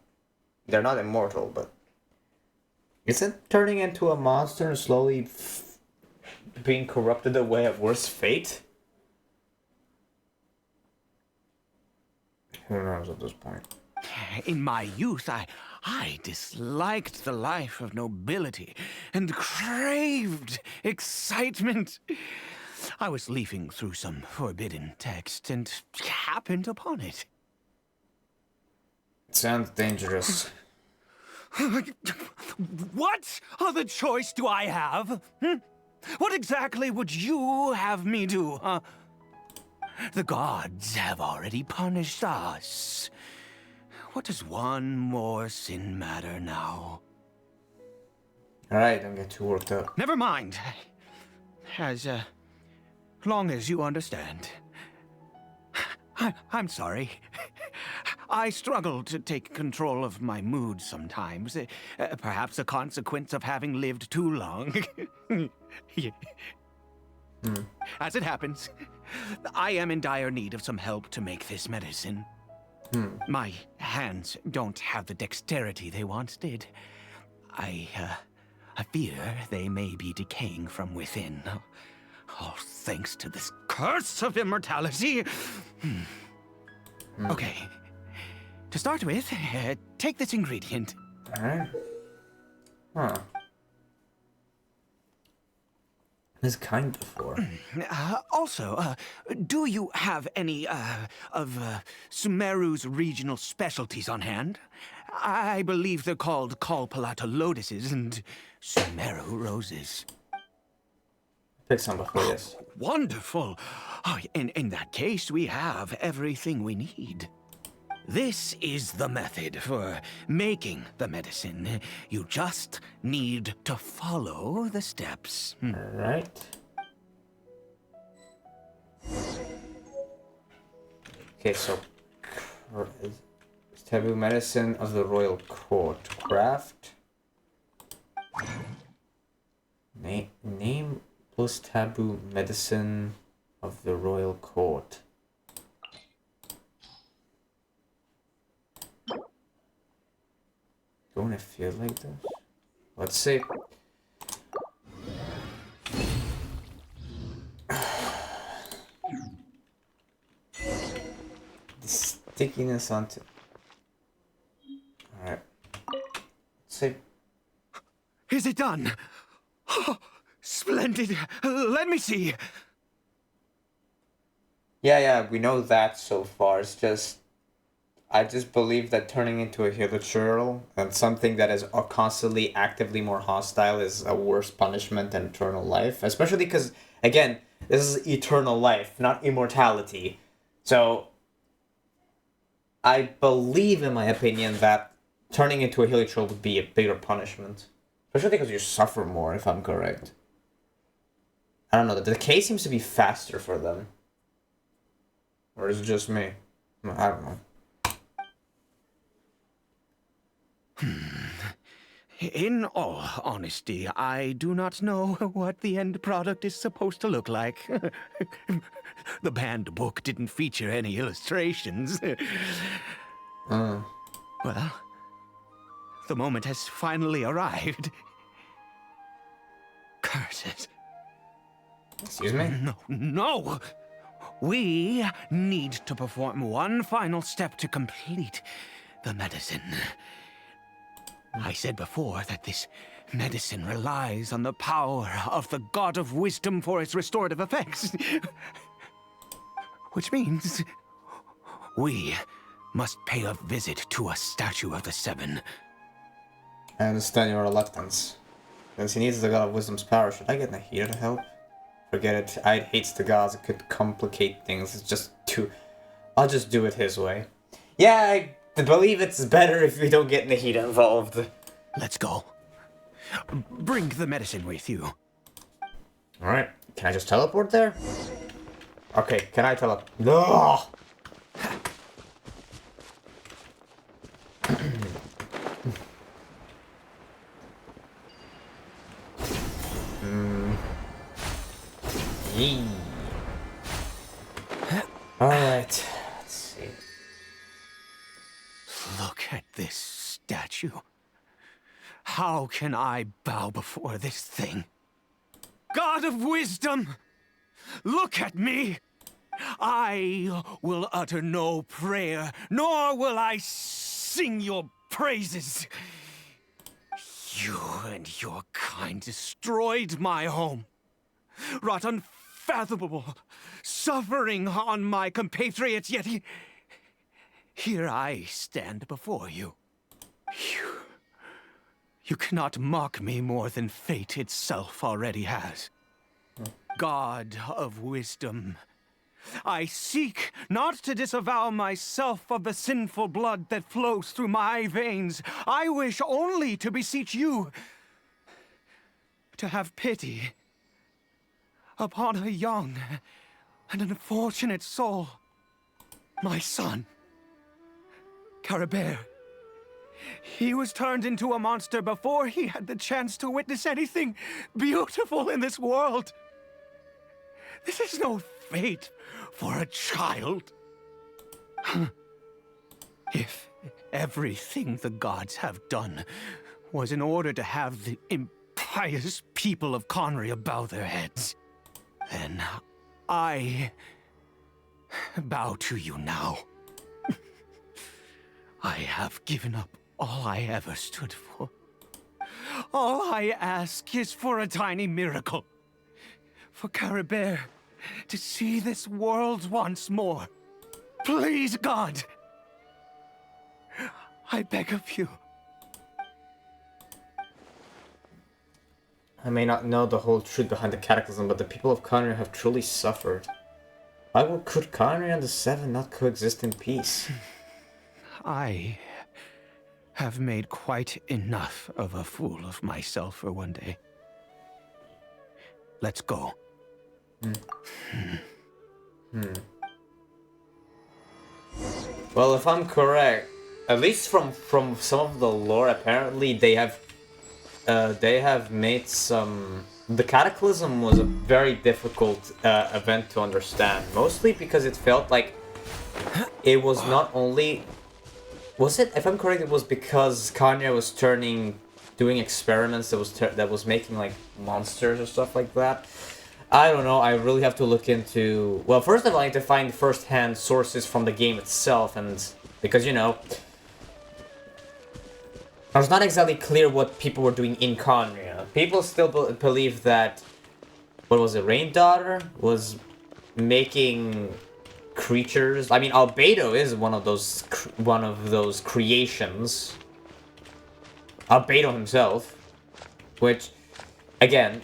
They're not immortal, but isn't turning into a monster and slowly being corrupted away a worse fate? Who knows at this point? In my youth, I disliked the life of nobility and craved excitement. I was leafing through some forbidden text and happened upon it. It sounds dangerous. What other choice do I have? What exactly would you have me do, huh? The gods have already punished us. What does one more sin matter now? Alright, don't get too worked up. Never mind. As long as you understand. I'm sorry. I struggle to take control of my mood sometimes. Perhaps a consequence of having lived too long. As it happens, I am in dire need of some help to make this medicine. My hands don't have the dexterity they once did. I fear they may be decaying from within. All thanks to this curse of immortality. Okay. To start with, take this ingredient. Alright. Huh. This kind before. Also, do you have any of Sumeru's regional specialties on hand? I believe they're called Kalpalata lotuses and Sumeru roses. Pick some before this. Wonderful! Oh, in that case, we have everything we need. This is the method for making the medicine. You just need to follow the steps. Alright. Okay, so taboo medicine of the royal court. Craft. Name plus taboo medicine of the royal court. Don't it feel like this? Let's see. The stickiness onto. Alright. Let's see. Is it done? Oh, splendid. Let me see. Yeah, we know that so far. It's just, I just believe that turning into a hilichurl and something that is constantly actively more hostile is a worse punishment than eternal life. Especially because, again, this is eternal life, not immortality. So, I believe, in my opinion, that turning into a hilichurl would be a bigger punishment. Especially because you suffer more, if I'm correct. I don't know, the decay seems to be faster for them. Or is it just me? I don't know. In all honesty, I do not know what the end product is supposed to look like. The banned book didn't feature any illustrations. Well, the moment has finally arrived. Curses. Excuse me? No! We need to perform one final step to complete the medicine. I said before that this medicine relies on the power of the God of Wisdom for its restorative effects. Which means we must pay a visit to a statue of the Seven. I understand your reluctance. Since he needs the God of Wisdom's power, should I get Nahida to help? Forget it. I hates the gods. It could complicate things. It's just too... I'll just do it his way. Yeah, I believe it's better if we don't get Nahida involved. Let's go. Bring the medicine with you. Alright, can I just teleport there? Okay, can I teleport? No! Yee. Alright, let's see. Look at this statue. How can I bow before this thing? God of wisdom, look at me. I will utter no prayer, nor will I sing your praises. You and your kind destroyed my home, wrought unfathomable suffering on my compatriots, yet here I stand before you. You cannot mock me more than fate itself already has. God of wisdom, I seek not to disavow myself of the sinful blood that flows through my veins. I wish only to beseech you to have pity upon a young and unfortunate soul. My son, Caribert. He was turned into a monster before he had the chance to witness anything beautiful in this world. This is no fate for a child. If everything the gods have done was in order to have the impious people of Conria bow their heads, then I bow to you now. I have given up all I ever stood for. All I ask is for a tiny miracle. For Caribert to see this world once more. Please, God. I beg of you. I may not know the whole truth behind the Cataclysm, but the people of Conria have truly suffered. Why could Conria and the Seven not coexist in peace? I have made quite enough of a fool of myself for one day. Let's go. Well, if I'm correct, at least from some of the lore, apparently they have made some. The Cataclysm was a very difficult event to understand, mostly because it felt like it was not only. Was it? If I'm correct, it was because Kanye was doing experiments that was making like monsters or stuff like that. I don't know. I really have to look into. Well, first of all, I need to find first-hand sources from the game itself, and because I was not exactly clear what people were doing in Conria. People still believe that what was it? Rain Daughter was making creatures. I mean, Albedo is one of those creations. Albedo himself, which, again,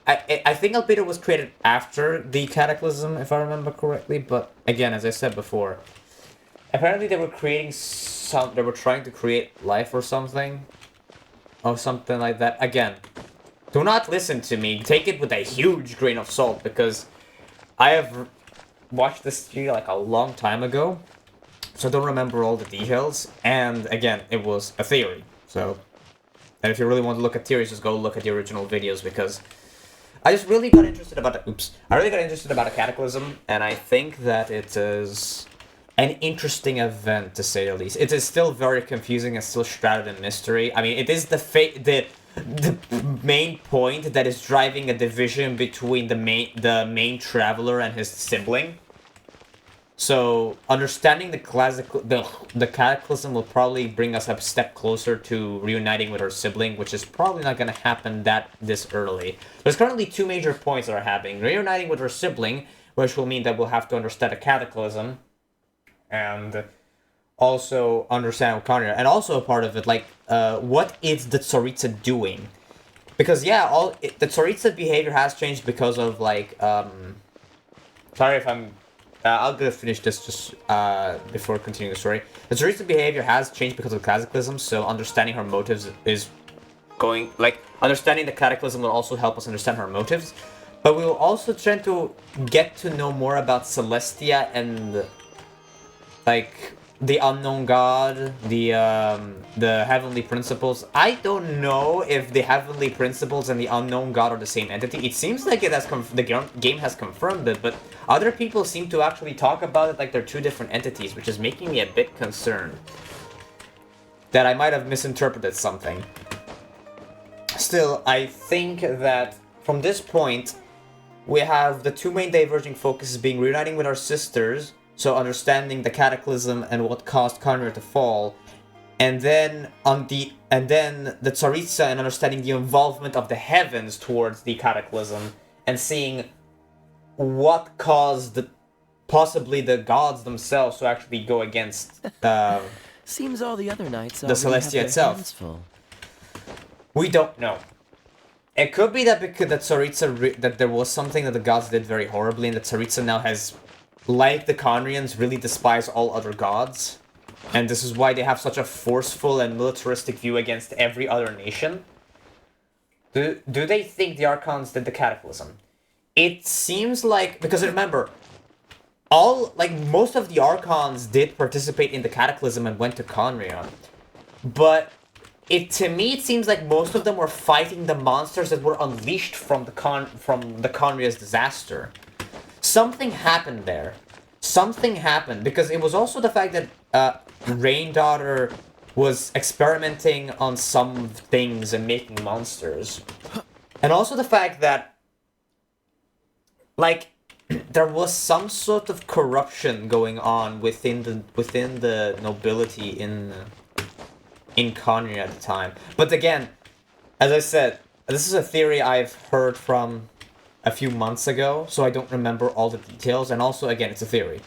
I think Albedo was created after the Cataclysm, if I remember correctly. But again, as I said before, apparently they were trying to create life or something like that. Again, do not listen to me. Take it with a huge grain of salt, because I have watched this video like a long time ago, so I don't remember all the details. And again, it was a theory. So, and if you really want to look at theories, just go look at the original videos, because I just really got interested about the Cataclysm, and I think that it is an interesting event, to say the least. It is still very confusing and still shrouded in mystery. I mean, it is the main point that is driving a division between the main traveler and his sibling. So understanding the Cataclysm will probably bring us a step closer to reuniting with our sibling, which is probably not going to happen this early. There's currently two major points that are happening: reuniting with our sibling, which will mean that we'll have to understand the Cataclysm, and also understand Conria, and also a part of it, like, what is the Tsaritsa doing? Because yeah, the Tsaritsa behavior has changed because of like, sorry if I'm, I'll go finish this just before continuing the story. The Tsaritsa behavior has changed because of Cataclysm, so understanding her motives is going, like, understanding the Cataclysm will also help us understand her motives. But we will also try to get to know more about Celestia and, like, the unknown god, the heavenly principles. I don't know if the heavenly principles and the unknown god are the same entity. It seems like it has the game has confirmed it, but other people seem to actually talk about it like they're two different entities, which is making me a bit concerned that I might have misinterpreted something. Still, I think that from this point, we have the two main diverging focuses being reuniting with our sisters, so understanding the Cataclysm and what caused Khaenri'ah to fall, and then the Tsaritsa and understanding the involvement of the heavens towards the Cataclysm, and seeing what caused possibly the gods themselves to actually go against Seems all the other knights the already have Celestia their itself. hands full. We don't know. It could be that because that Tsaritsa that there was something that the gods did very horribly, and that Tsaritsa now has, like the Khaenri'ahs, really despise all other gods, and this is why they have such a forceful and militaristic view against every other nation. Do they think the Archons did the Cataclysm? It seems like, because remember, most of the Archons did participate in the Cataclysm and went to Khaenri'ah, but to me it seems like most of them were fighting the monsters that were unleashed from the Khaenri'ah's disaster. Something happened there. Something happened, because it was also the fact that Rain Daughter was experimenting on some things and making monsters. And also the fact that, like, there was some sort of corruption going on within the nobility in Khaenri'ah at the time. But again, as I said, this is a theory I've heard from a few months ago, so I don't remember all the details, and also, again, it's a theory.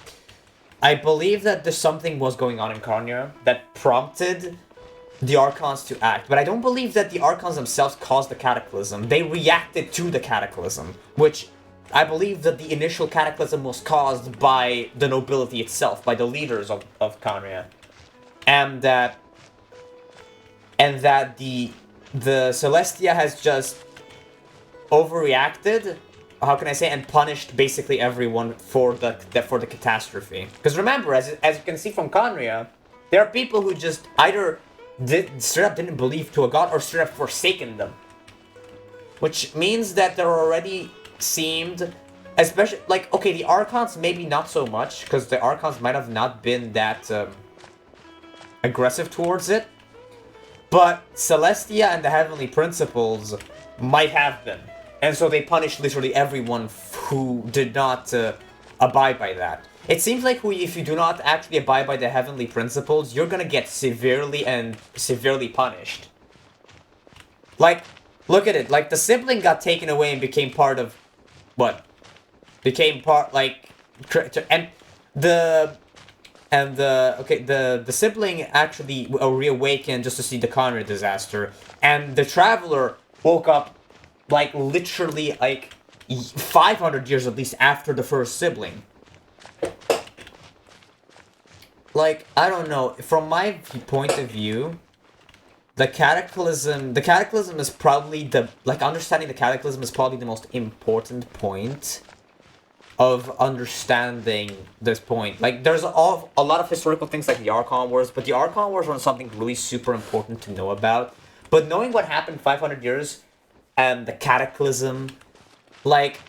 I believe that there's something was going on in Khaenri'ah that prompted the Archons to act, but I don't believe that the Archons themselves caused the Cataclysm. They reacted to the Cataclysm, which I believe that the initial Cataclysm was caused by the nobility itself, by the leaders of Khaenri'ah, and that the Celestia has just overreacted, how can I say, and punished basically everyone for the catastrophe. Because remember, as you can see from Khaenri'ah, there are people who just either straight up didn't believe to a god or straight up forsaken them. Which means that there already seemed, especially, like, okay, the Archons maybe not so much, because the Archons might have not been that aggressive towards it, but Celestia and the Heavenly Principles might have been. And so they punished literally everyone who did not abide by that. It seems like if you do not actually abide by the Heavenly Principles, you're gonna get severely punished. Like, look at it. Like, the sibling got taken away and became part of... what? Became part, like... And the sibling actually reawakened just to see the Khaenri'ah disaster. And the Traveler woke up, like, literally, like, 500 years at least after the first sibling. Like, I don't know, from my point of view, the Cataclysm is probably understanding the Cataclysm is probably the most important point of understanding this point. Like, there's a lot of historical things like the Archon Wars, but the Archon Wars were something really super important to know about. But knowing what happened 500 years, and the Cataclysm, like,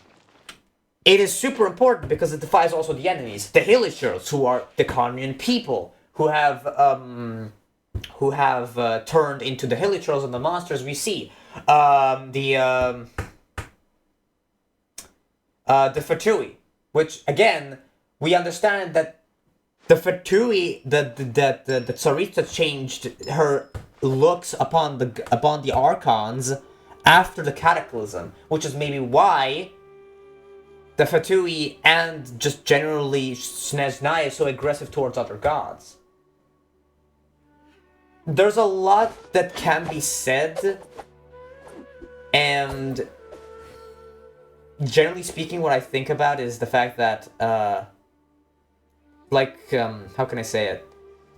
it is super important because it defies also the enemies, the Hilichurls, who are the Khaenri'ah people, who have turned into the Hilichurls and the monsters we see. The Fatui, which again we understand that the Fatui, the Tsaritsa changed her looks upon the Archons after the Cataclysm, which is maybe why the Fatui and just generally Snezhnaya is so aggressive towards other gods. There's a lot that can be said, and generally speaking, what I think about is the fact that, how can I say it?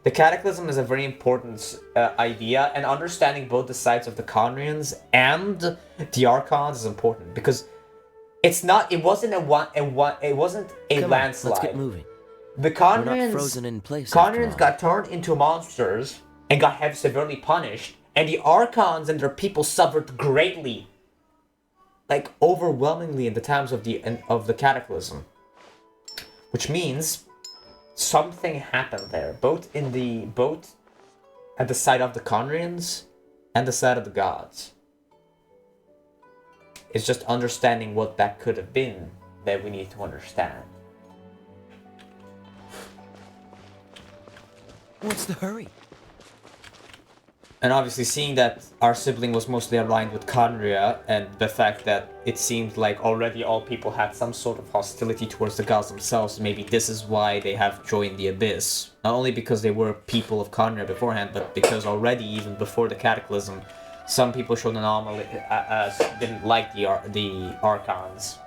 the Cataclysm is a very important idea, and understanding both the sides of the Conrians and the Archons is important because it wasn't a Come on, landslide. let's get moving. The We're not frozen in place. after Conrians all. got turned into monsters and got severely punished, and the Archons and their people suffered greatly, like overwhelmingly, in the times of the Cataclysm. Which means something happened there, both at the side of the Conrians and the side of the gods. It's just understanding what that could have been that we need to understand. What's the hurry? And obviously seeing that our sibling was mostly aligned with Conria, and the fact that it seemed like already all people had some sort of hostility towards the gods themselves, maybe this is why they have joined the Abyss. Not only because they were people of Conria beforehand, but because already, even before the Cataclysm, some people showed anomaly, didn't like the Archons.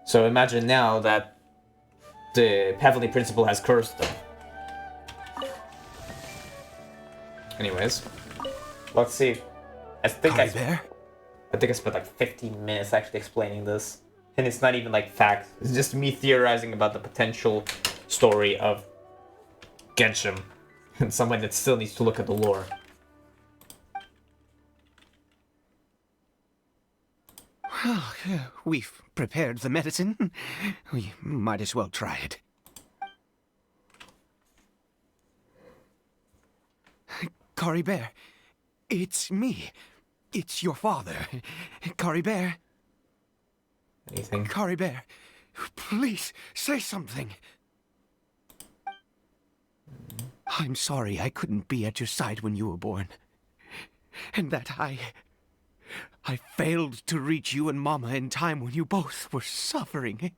So imagine now that the Heavenly Principle has cursed them. Anyways, let's see. I think I spent like 15 minutes actually explaining this, and it's not even like fact. It's just me theorizing about the potential story of Genshin, and someone that still needs to look at the lore. Well, we've prepared the medicine. We might as well try it. Caribert, it's me. It's your father. Caribert. Anything? Caribert, please say something. I'm sorry I couldn't be at your side when you were born. And that I failed to reach you and Mama in time when you both were suffering.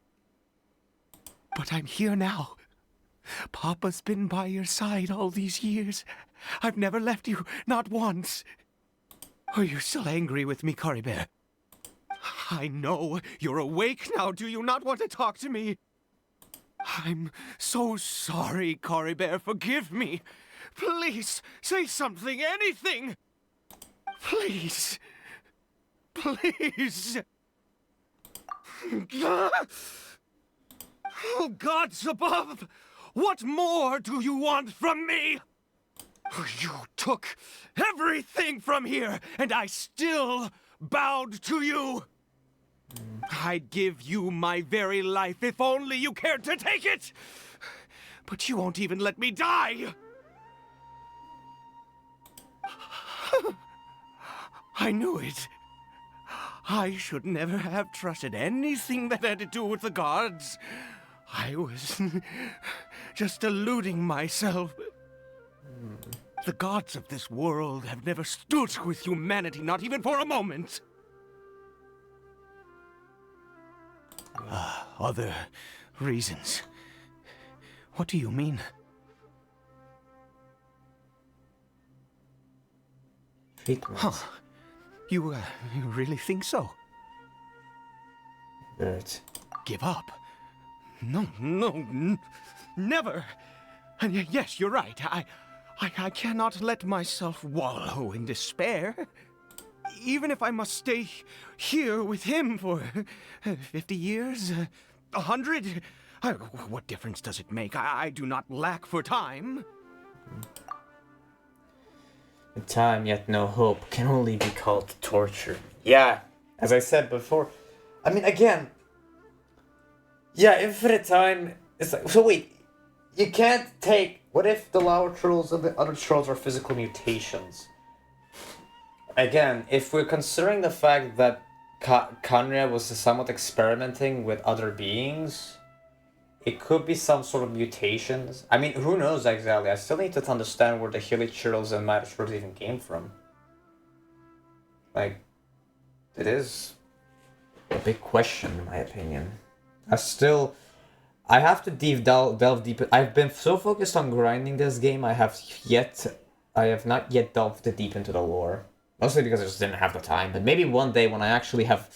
But I'm here now. Papa's been by your side all these years. I've never left you, not once. Are you still angry with me, Caribert? I know you're awake now. Do you not want to talk to me? I'm so sorry, Caribert. Forgive me. Please, say something, anything. Please. Please. Oh, gods above! What more do you want from me? You took everything from here, and I still bowed to you. I'd give you my very life if only you cared to take it. But you won't even let me die. I knew it. I should never have trusted anything that had to do with the gods. I was just deluding myself. The gods of this world have never stood with humanity, not even for a moment. Other reasons. What do you mean? Huh. You really think so? Right. Give up? No, never. And yes, you're right. I cannot let myself wallow in despair. Even if I must stay here with him for 50 years, 100, what difference does it make? I do not lack for time. Time yet no hope can only be called torture. Yeah, as I said before. I mean, again. Yeah, infinite time. It's like, so wait, you can't take. What if the lower trolls and the other trolls are physical mutations? Again, if we're considering the fact that Conria was somewhat experimenting with other beings, it could be some sort of mutations. I mean, who knows exactly? I still need to understand where the Hilichurls and Mitosurs even came from. Like, it is a big question, in my opinion. I have to delve deep. I've been so focused on grinding this game, I have not yet delved deep into the lore. Mostly because I just didn't have the time. But maybe one day when I actually have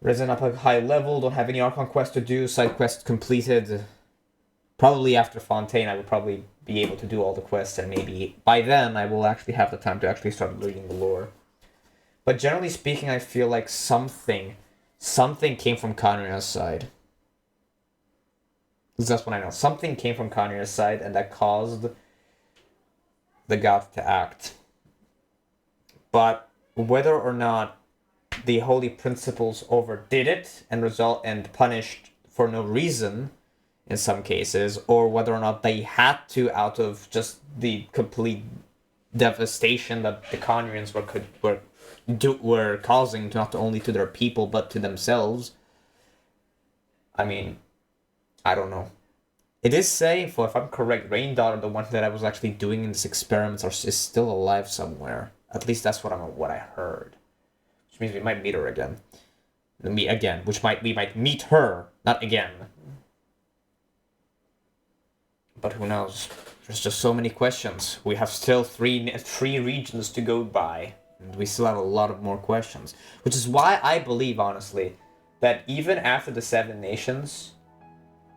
risen up a high level, don't have any Archon quest to do, side quest completed, probably after Fontaine, I will probably be able to do all the quests, and maybe by then I will actually have the time to actually start reading the lore. But generally speaking, I feel like something came from Khaenri'ah's side. That's what I know. Something came from Khaenri'ah's side, and that caused the god to act. But whether or not the Holy Principles overdid it and punished for no reason in some cases, or whether or not they had to out of just the complete devastation that the Khaenri'ahs were causing, not only to their people but to themselves. I mean, I don't know. It is saying, if I'm correct, Raindaughter, the one that I was actually doing in these experiments, is still alive somewhere. At least that's what I heard. Which means we might meet her again. We might meet her, not again. But who knows? There's just so many questions. We have still three regions to go by. And we still have a lot of more questions. Which is why I believe, honestly, that even after the 7 nations,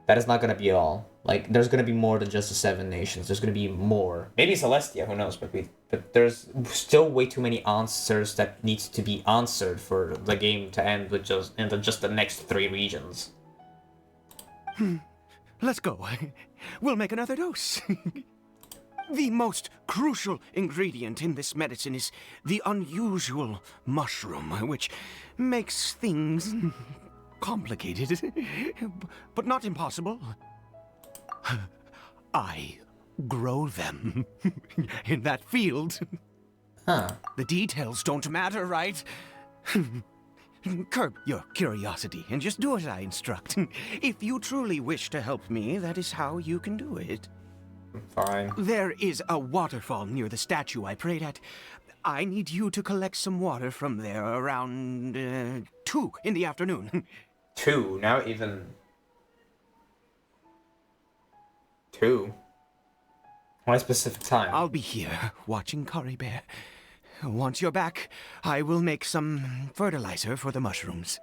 that is not going to be all. Like, there's going to be more than just the 7 nations. There's going to be more. Maybe Celestia, who knows? But there's still way too many answers that needs to be answered for the game to end with just the next 3 regions. Let's go. We'll make another dose. The most crucial ingredient in this medicine is the unusual mushroom, which makes things complicated, but not impossible. I grow them in that field. Huh. The details don't matter, right? Curb your curiosity and just do as I instruct. If you truly wish to help me, that is how you can do it. Fine. There is a waterfall near the statue I prayed at. I need you to collect some water from there around 2 in the afternoon. 2? Now even 2? Why a specific time? I'll be here watching Caribert. Once you're back, I will make some fertilizer for the mushrooms.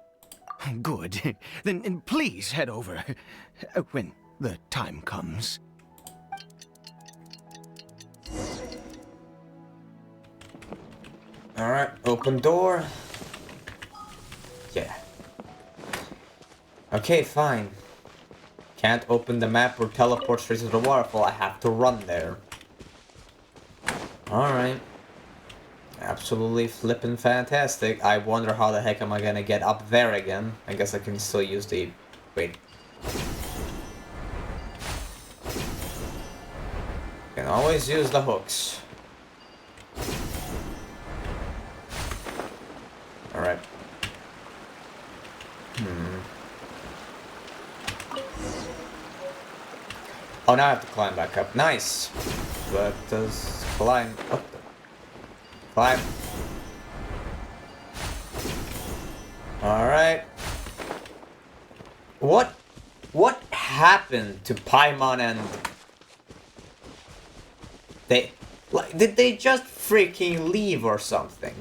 Good. Then please head over when the time comes. Alright, open door. Yeah. Okay, fine. Can't open the map or teleport straight to the waterfall. I have to run there. Alright. Absolutely flippin' fantastic. I wonder how the heck am I gonna get up there again. I guess I can still use the... Wait. Can always use the hooks. Alright. Oh, now I have to climb back up. Nice! But does climb up. Climb. Alright. What happened to Paimon and... Did they just freaking leave or something?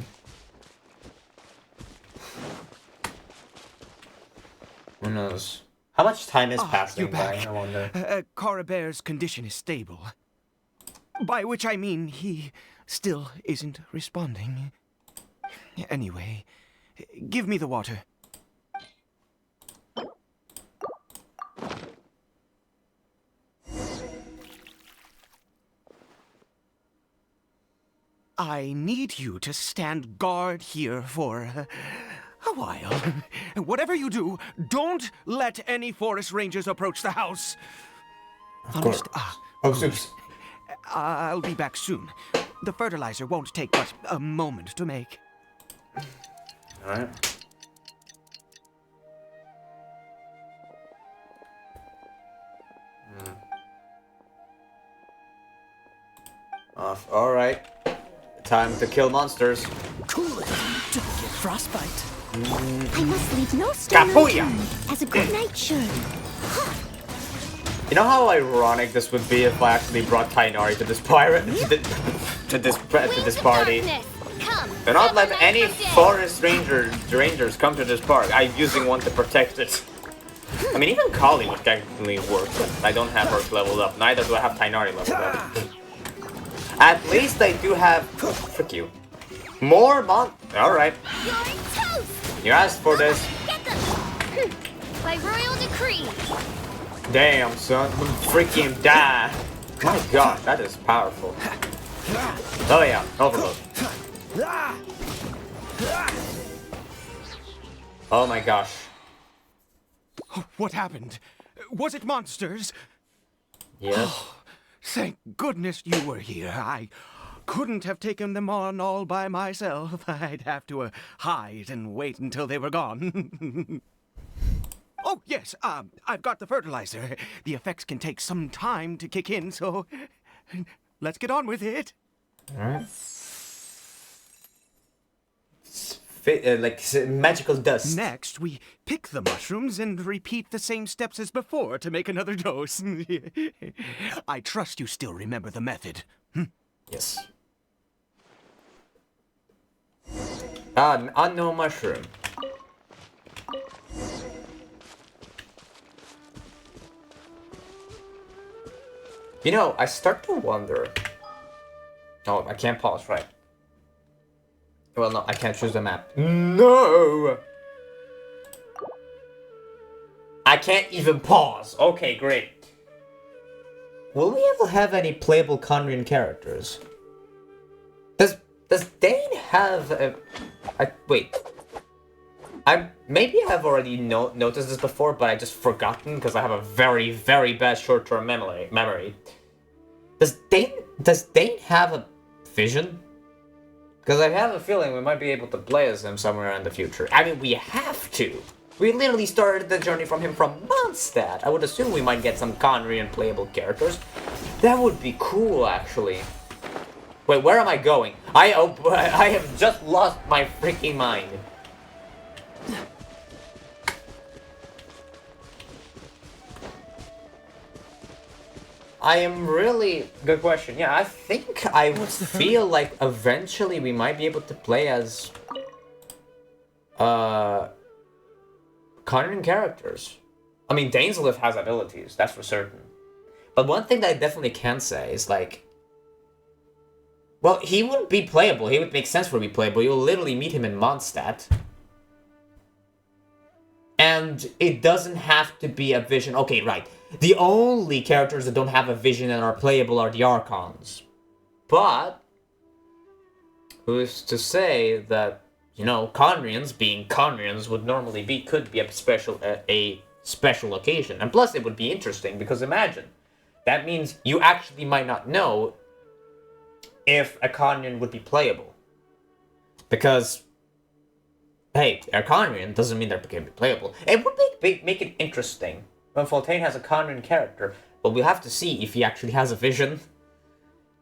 Who knows? How much time is passing you're by, back. I wonder. Caribert's condition is stable. By which I mean he still isn't responding. Anyway, give me the water. I need you to stand guard here for a while. Whatever you do, don't let any forest rangers approach the house. Of course. Oh, oops. I'll be back soon. The fertilizer won't take but a moment to make. Alright. Off. Alright. Time to kill monsters. Cool it. Don't get frostbite. I must leave no stone Kapuya! unturned, as a good knight should. You know how ironic this would be if I actually brought Kainari to this pirate to this party? Do not let any forest rangers come to this park. I'm using one to protect it. I mean, even Kali would technically work, but I don't have her leveled up. Neither do I have Tainari leveled up. At least I do have... Frick you. More mon... Alright. You're toast! You asked for this. Get them! By royal decree! Damn, son. Freaking die. My god, that is powerful. Oh yeah, overload. Oh my gosh. What happened? Was it monsters? Yes. Thank goodness you were here. I couldn't have taken them on all by myself. I'd have to hide and wait until they were gone. Oh, yes, I've got the fertilizer. The effects can take some time to kick in, so let's get on with it. Alright. Like magical dust. Next, we pick the mushrooms and repeat the same steps as before to make another dose. I trust you still remember the method. Yes. An unknown mushroom. You know, I start to wonder... Oh, I can't pause, right? Well, no, I can't choose the map. No! I can't even pause. Okay, great. Will we ever have any playable Conrian characters? Does Dane have a... wait. Maybe I've already noticed this before, but I just forgotten because I have a very, very bad short-term memory. Does Dane have a vision? Because I have a feeling we might be able to play as him somewhere in the future. I mean, we have to. We literally started the journey from him from Mondstadt. I would assume we might get some Conrian playable characters. That would be cool, actually. Wait, where am I going? I have just lost my freaking mind. I am really... Good question. Yeah, I think I feel like eventually we might be able to play as... Conrian characters. I mean, Dainsleif has abilities, that's for certain. But one thing that I definitely can say is, like... Well, he wouldn't be playable. He would make sense for to be playable. You'll literally meet him in Mondstadt. And it doesn't have to be a vision. Okay, right. The only characters that don't have a vision and are playable are the Archons. But... who's to say that, you know, Conrians, being Conrians, could be a special occasion. And plus, it would be interesting, because imagine, that means you actually might not know if a Conrian would be playable. Because, hey, a Conrian doesn't mean they're going to be playable. It would make it interesting when Fontaine has a Conrian character, but we'll have to see if he actually has a vision,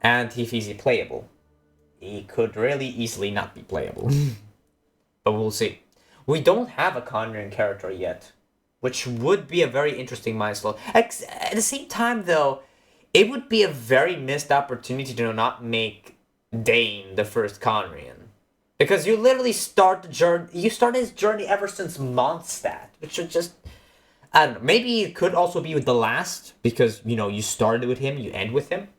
and if he's playable. He could really easily not be playable. But we'll see. We don't have a Conrian character yet, which would be a very interesting milestone. At the same time, though, it would be a very missed opportunity to not make Dane the first Conrian. Because you literally start the journey... You started his journey ever since Mondstadt, which is just... I don't know. Maybe it could also be with the last, because, you know, you started with him, you end with him.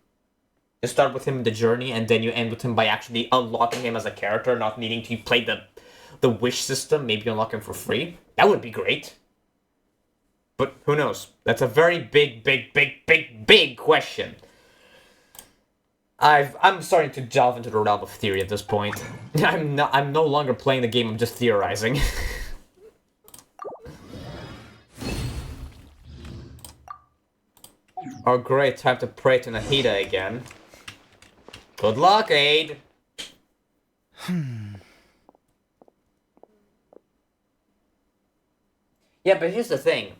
You start with him in the journey, and then you end with him by actually unlocking him as a character, not needing to play the wish system, maybe unlock him for free. That would be great. But who knows? That's a very big question. I'm starting to delve into the realm of theory at this point. I'm no longer playing the game, I'm just theorizing. Oh great, time to pray to Nahida again. Good luck, Aid! Yeah, but here's the thing.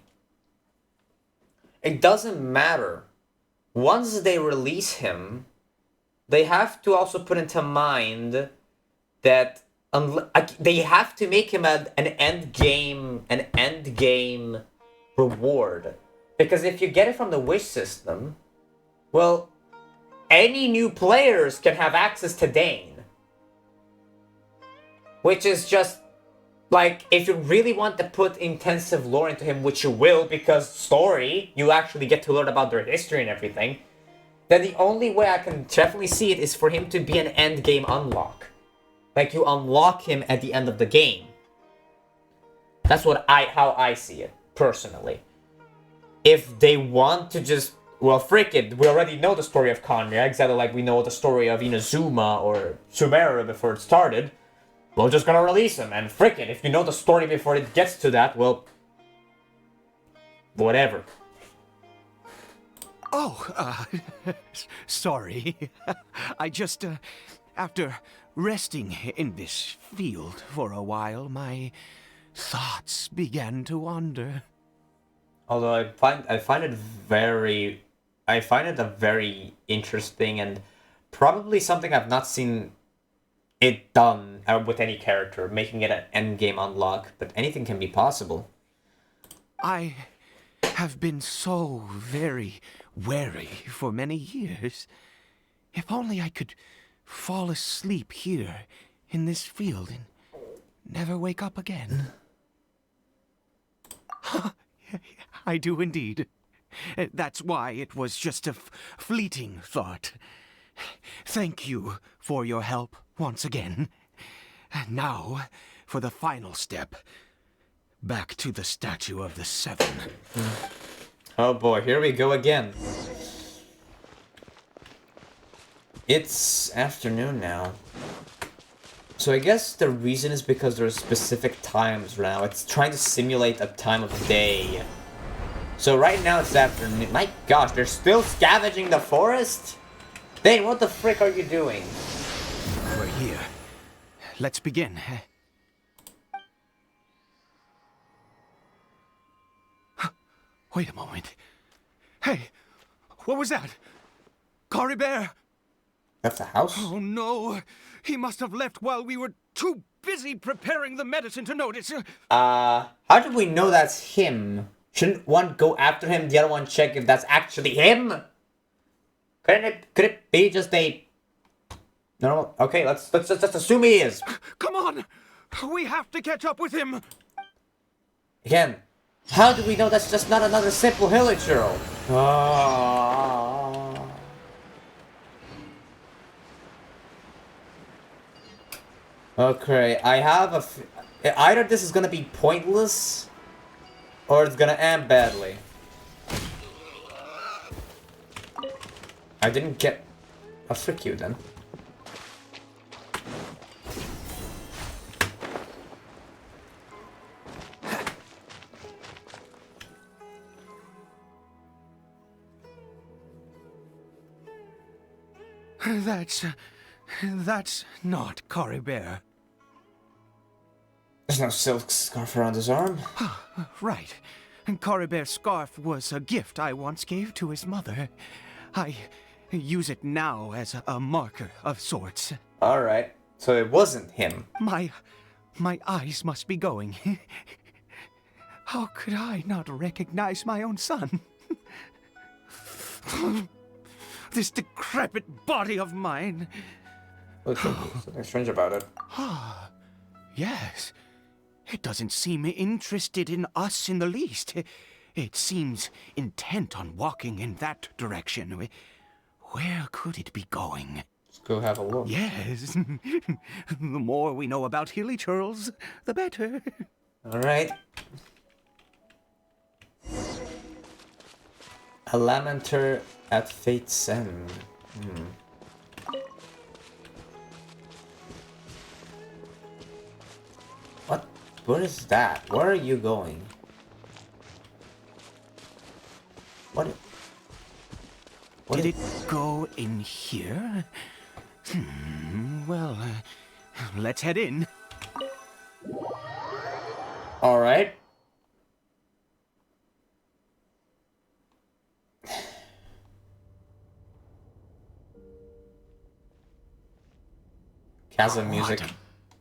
It doesn't matter. Once they release him, they have to also put into mind that they have to make him an end game reward. Because if you get it from the wish system, well, any new players can have access to Dane. Which is just Like, if you really want to put intensive lore into him, which you will, because story, you actually get to learn about their history and everything, then the only way I can definitely see it is for him to be an end game unlock. Like, you unlock him at the end of the game. That's how I see it, personally. If they want to just, well, frick it, we already know the story of Khaenri'ah, exactly like we know the story of Inazuma or Sumeru before it started. We're just gonna release him, and frick it, if you know the story before it gets to that, well, whatever. Oh, sorry. I just, after resting in this field for a while, my thoughts began to wander. Although I find it a very interesting and probably something I've not seen it done with any character, making it an endgame unlock, but anything can be possible. I have been so very wary for many years. If only I could fall asleep here in this field and never wake up again. I do indeed. That's why it was just a fleeting thought. Thank you for your help once again. And now, for the final step. Back to the Statue of the Seven. Oh boy, here we go again. It's afternoon now. So I guess the reason is because there are specific times now. It's trying to simulate a time of day. So right now it's afternoon. My gosh, they're still scavenging the forest? Dane, what the frick are you doing? We're here. Let's begin. Wait a moment. Hey, what was that? Caribert! Left the house? Oh no! He must have left while we were too busy preparing the medicine to notice. How did we know that's him? Shouldn't one go after him, the other one check if that's actually him? Could it be just a... No, okay, let's just assume he is. Come on! We have to catch up with him! Again, how do we know that's just not another simple villager? Ah. Okay, I have either this is gonna be pointless, or it's gonna end badly. I didn't get... Oh, frick you then. That's not Caribert. There's no silk scarf around his arm. Right. Caribert's scarf was a gift I once gave to his mother. I use it now as a marker of sorts. Alright, so it wasn't him. My eyes must be going. How could I not recognize my own son? This decrepit body of mine. What's something strange about it? Yes. It doesn't seem interested in us in the least. It seems intent on walking in that direction. Where could it be going? Let's go have a look. Yes. The more we know about Hilichurls, the better. Alright. A Lamenter at Fate's End. What? Where is that? Where are you going? What? Did it go in here? Well, let's head in. Alright. Chasm music. What a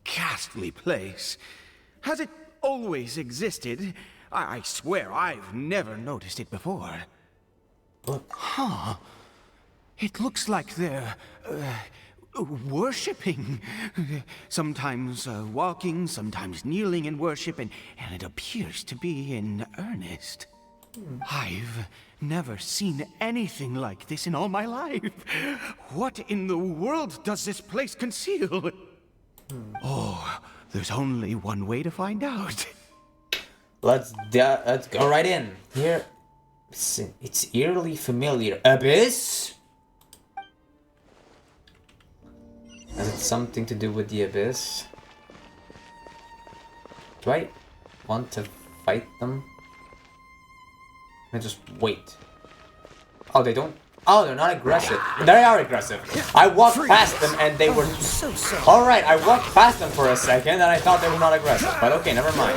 ghastly place. Has it always existed? I swear I've never noticed it before. Look. Huh. It looks like there worshipping. Sometimes walking, sometimes kneeling in worship, and it appears to be in earnest. I've never seen anything like this in all my life. What in the world does this place conceal? Oh, there's only one way to find out. Let's go right in. Here, it's eerily familiar. Abyss? Has it something to do with the Abyss? Do I want to fight them? I just wait. Oh, they don't. Oh, they're not aggressive. They are aggressive. I walked past them and they were. Alright, I walked past them for a second and I thought they were not aggressive. But okay, never mind.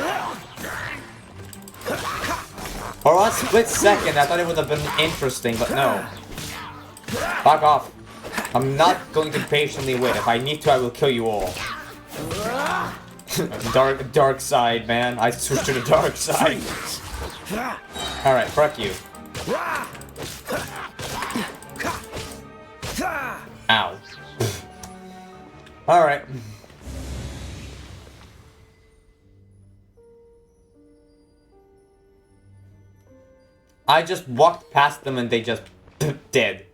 For one split second, I thought it would have been interesting, but no. Fuck off. I'm not going to patiently wait. If I need to, I will kill you all. dark side, man. I switched to the dark side. Alright, fuck you. Ow. Alright. I just walked past them and they just dead.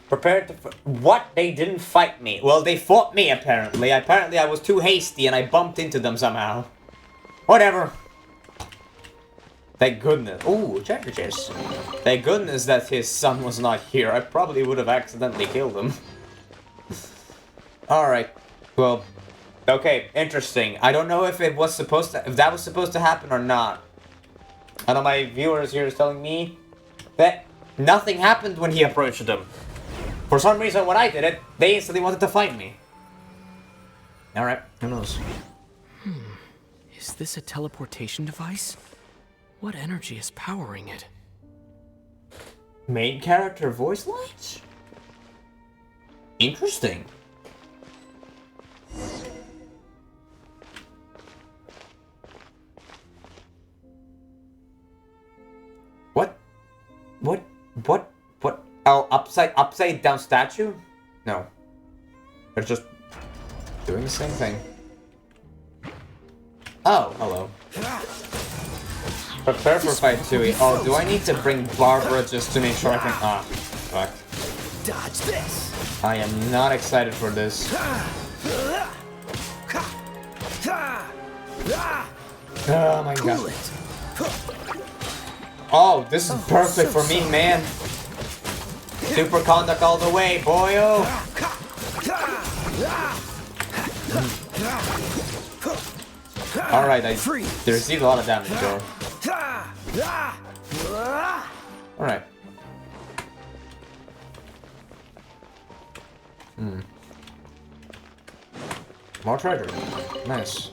Prepared to what? They didn't fight me. Well, they fought me apparently. Apparently I was too hasty and I bumped into them somehow. Whatever. Thank goodness. Ooh, treasure chest. Thank goodness that his son was not here. I probably would have accidentally killed him. Alright. Well, okay, interesting. I don't know if it was supposed to, if that was supposed to happen or not. I know my viewers here is telling me that nothing happened when he approached them. For some reason, when I did it, they instantly wanted to fight me. Alright, who knows? Is this a teleportation device? What energy is powering it? Main character voice lines? Interesting. What? Oh, upside down statue? No. They're just doing the same thing. Oh, hello. Prepare for fight 2. Oh, do I need to bring Barbara just to make sure I can... Ah, fuck. Dodge this. I am not excited for this. Oh my god. Oh, this is perfect for me, man. Super conduct all the way, boyo. Alright, I received a lot of damage though. Alright. More treasure. Nice.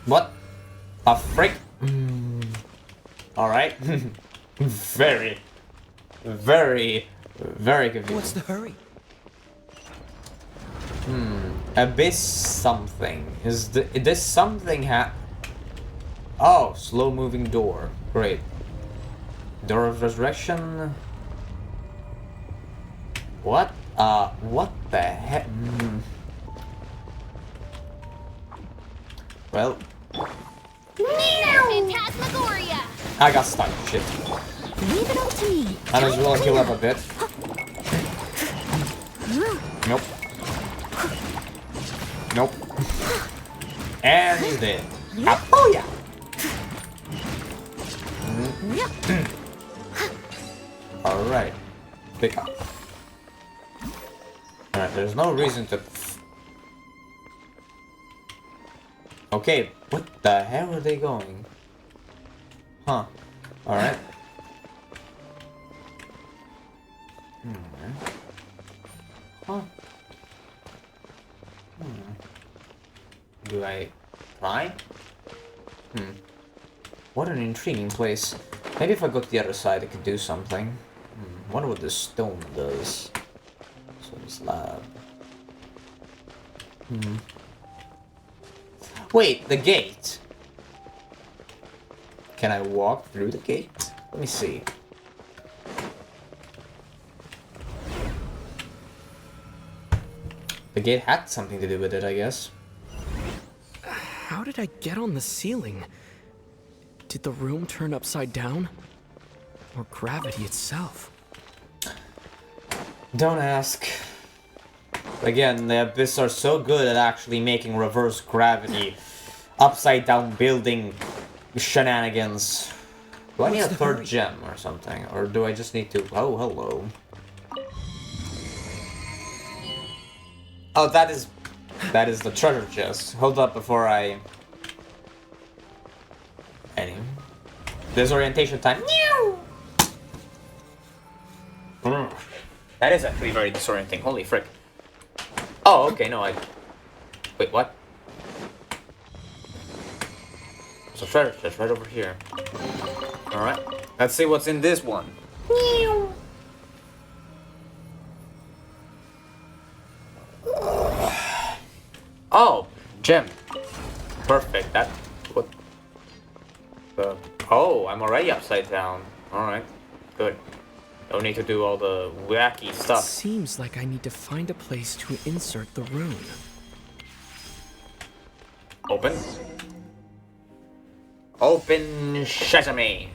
What? A frick? Alright. Very confusing. What's the hurry? Abyss something. Is this something Oh, slow moving door. Great. Door of Resurrection. What? What the heck? Well. Phantasmagoria! I got stuck. Shit. Leave it up to me. I might as well heal up a bit. Nope. Nope. And he's dead. Oh yeah. Alright. Pick up. Alright, there's no reason to... Okay, what the hell are they going? Huh. Alright. Huh. Do I try? What an intriguing place. Maybe if I go to the other side I could do something. Wonder what this stone does. So slab. Wait, the gate. Can I walk through the gate? Let me see. The gate had something to do with it, I guess. How did I get on the ceiling? Did the room turn upside down? Or gravity itself? Don't ask. Again, the Abyss are so good at actually making reverse gravity, upside down building shenanigans. Do I need a third gem or something? Or do I just need to... Oh, hello. Oh, that is the treasure chest. Hold up before I... Anyway. Disorientation time. That is actually very disorienting. Holy frick. Oh, okay, no, Wait, what? There's a treasure chest right over here. Alright, let's see what's in this one. Oh, gem. Perfect, that... What? Oh, I'm already upside down. Alright, good. Don't need to do all the wacky stuff. Seems like I need to find a place to insert the rune. Open. Open sesame.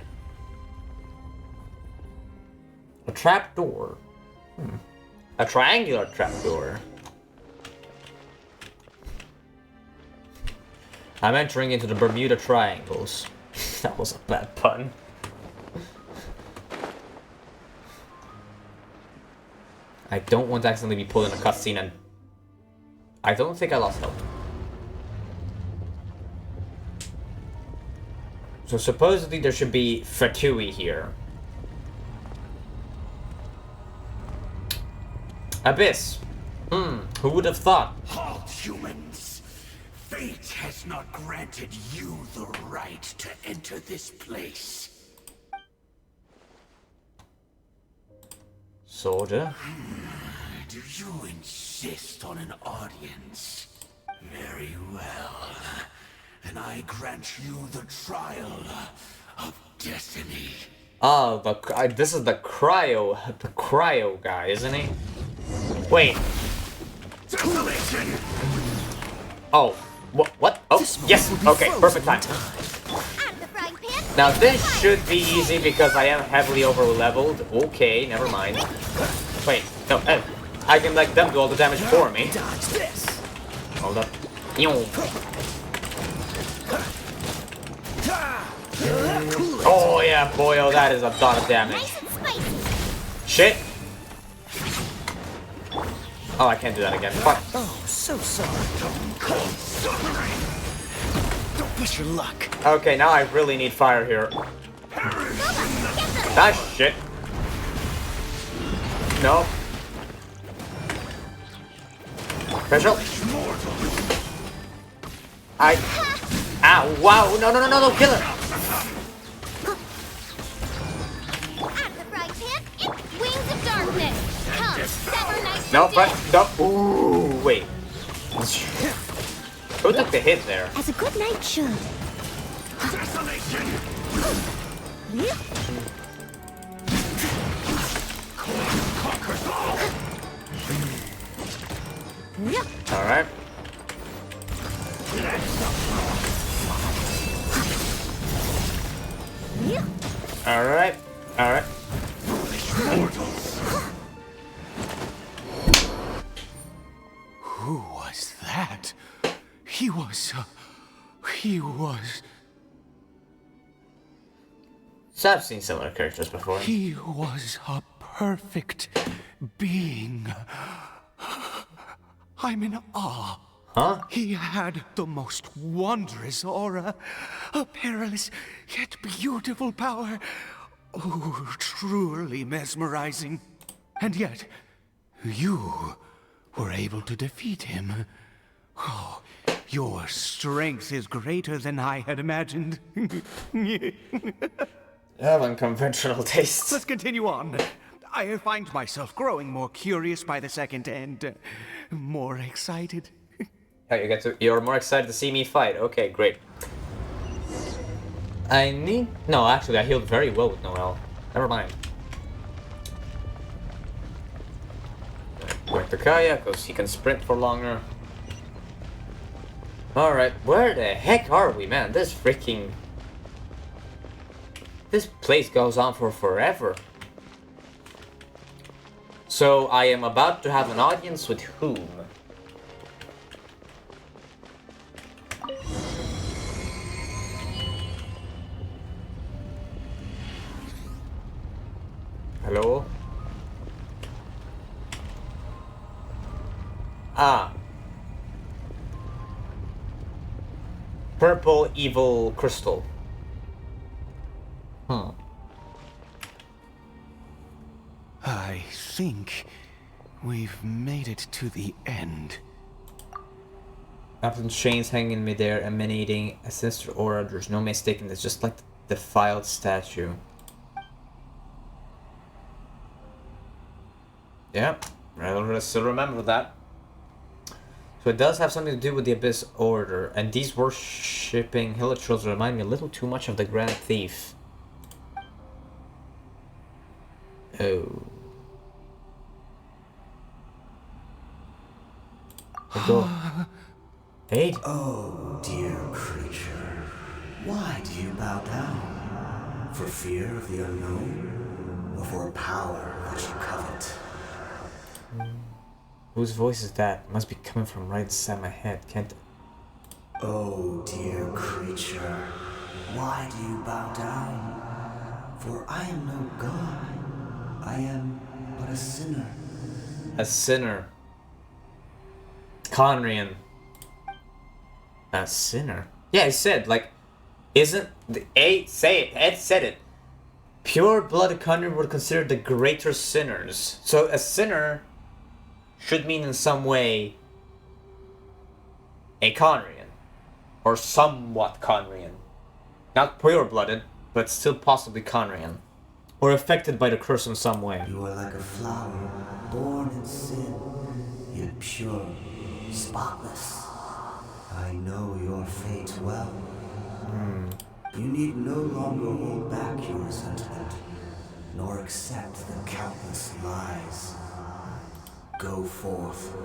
A trapdoor. A triangular trapdoor. I'm entering into the Bermuda Triangles. That was a bad pun. I don't want to accidentally be pulled in a cutscene and... I don't think I lost health. So supposedly there should be Fatui here. Abyss. Who would have thought? Halt, humans. Fate has not granted you the right to enter this place. Sorta. Do you insist on an audience? Very well. Then I grant you the trial of destiny. Oh, this is the cryo guy, isn't he? Wait. Desolation. Oh, what? Oh, yes. Okay, perfect time. Now this should be easy because I am heavily over leveled. Okay, never mind. Wait, no, I can let them do all the damage for me. Hold up. Oh yeah, boy, oh that is a lot of damage. Shit. Oh, I can't do that again. Fuck. Oh, so sorry. Don't push your luck. Okay, now I really need fire here. That shit. No. Special. Ow, wow, no, kill her. No, but no. Ooh, wait. Who took the hit there? As a good knight should. All right. All right. All right. Who was that? He was... So I've seen similar characters before. He was a perfect being. I'm in awe. Huh? He had the most wondrous aura, a perilous yet beautiful power. Oh, truly mesmerizing. And yet, you were able to defeat him. Oh, your strength is greater than I had imagined. You have unconventional tastes. Let's continue on. I find myself growing more curious by the second and more excited. Oh, you're more excited to see me fight. Okay, great. No, actually, I healed very well with Noel. Never mind. back to Kaya, because he can sprint for longer. Alright, where the heck are we, man? This place goes on for forever. So I am about to have an audience with whom? Hello? Ah. Purple evil crystal. Huh. I think we've made it to the end. Captain chains hanging in midair, emanating a sinister aura. There's no mistaking this, just like the defiled statue. Yeah, I still remember that. So it does have something to do with the Abyss Order, and these worshipping hilichurls remind me a little too much of the Grand Thief. Oh. Go. Hey. Oh, dear creature. Why do you bow down? For fear of the unknown? Or for power that you covet? Whose voice is that? It must be coming from right inside my head, can't it? Oh, dear creature. Why do you bow down? For I am no god. I am but a sinner. A sinner. Conrian. A sinner? Yeah, I said, like, isn't the Ed said it. Pure-blooded Conrian were considered the greater sinners. So a sinner should mean in some way a Conrian. Or somewhat Conrian. Not pure-blooded, but still possibly Conrian. Or affected by the curse in some way. You are like a flower, born in sin, yet pure, spotless. I know your fate well. You need no longer hold back your resentment, nor accept the countless lies. Go forth,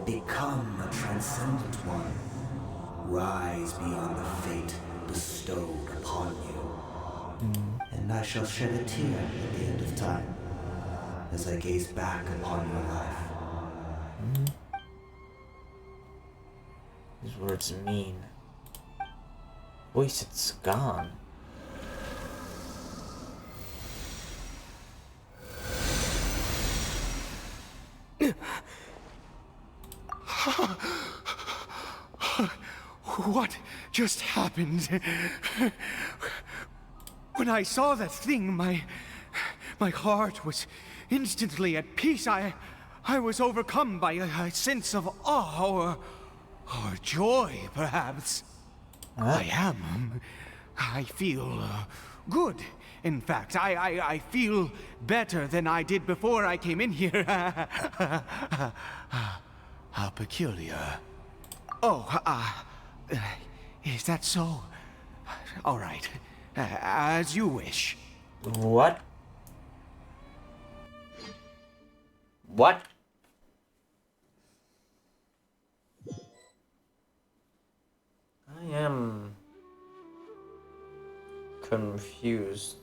become a transcendent one. Rise beyond the fate bestowed upon you. And I shall shed a tear at the end of time, as I gaze back upon your life. These words mean. Voice, it's gone. What just happened? When I saw that thing, my heart was instantly at peace. I was overcome by a sense of awe or joy, perhaps. I feel good. In fact, I feel better than I did before I came in here. How peculiar. Oh, is that so? All right. As you wish. What? What? I am confused.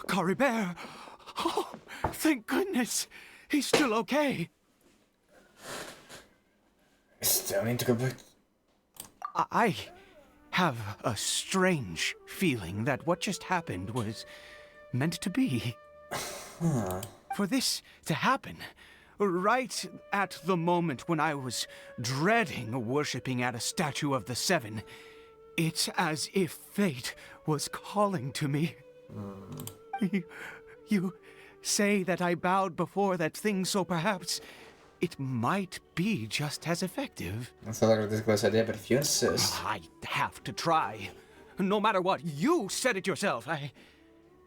Caribert! Oh, thank goodness! He's still okay. Still need to go back. I have a strange feeling that what just happened was meant to be. For this to happen, right at the moment when I was dreading worshipping at a statue of the Seven, it's as if fate was calling to me. You say that I bowed before that thing, so perhaps it might be just as effective. That sounds like a ridiculous idea, but if you insist. I have to try. No matter what, you said it yourself. I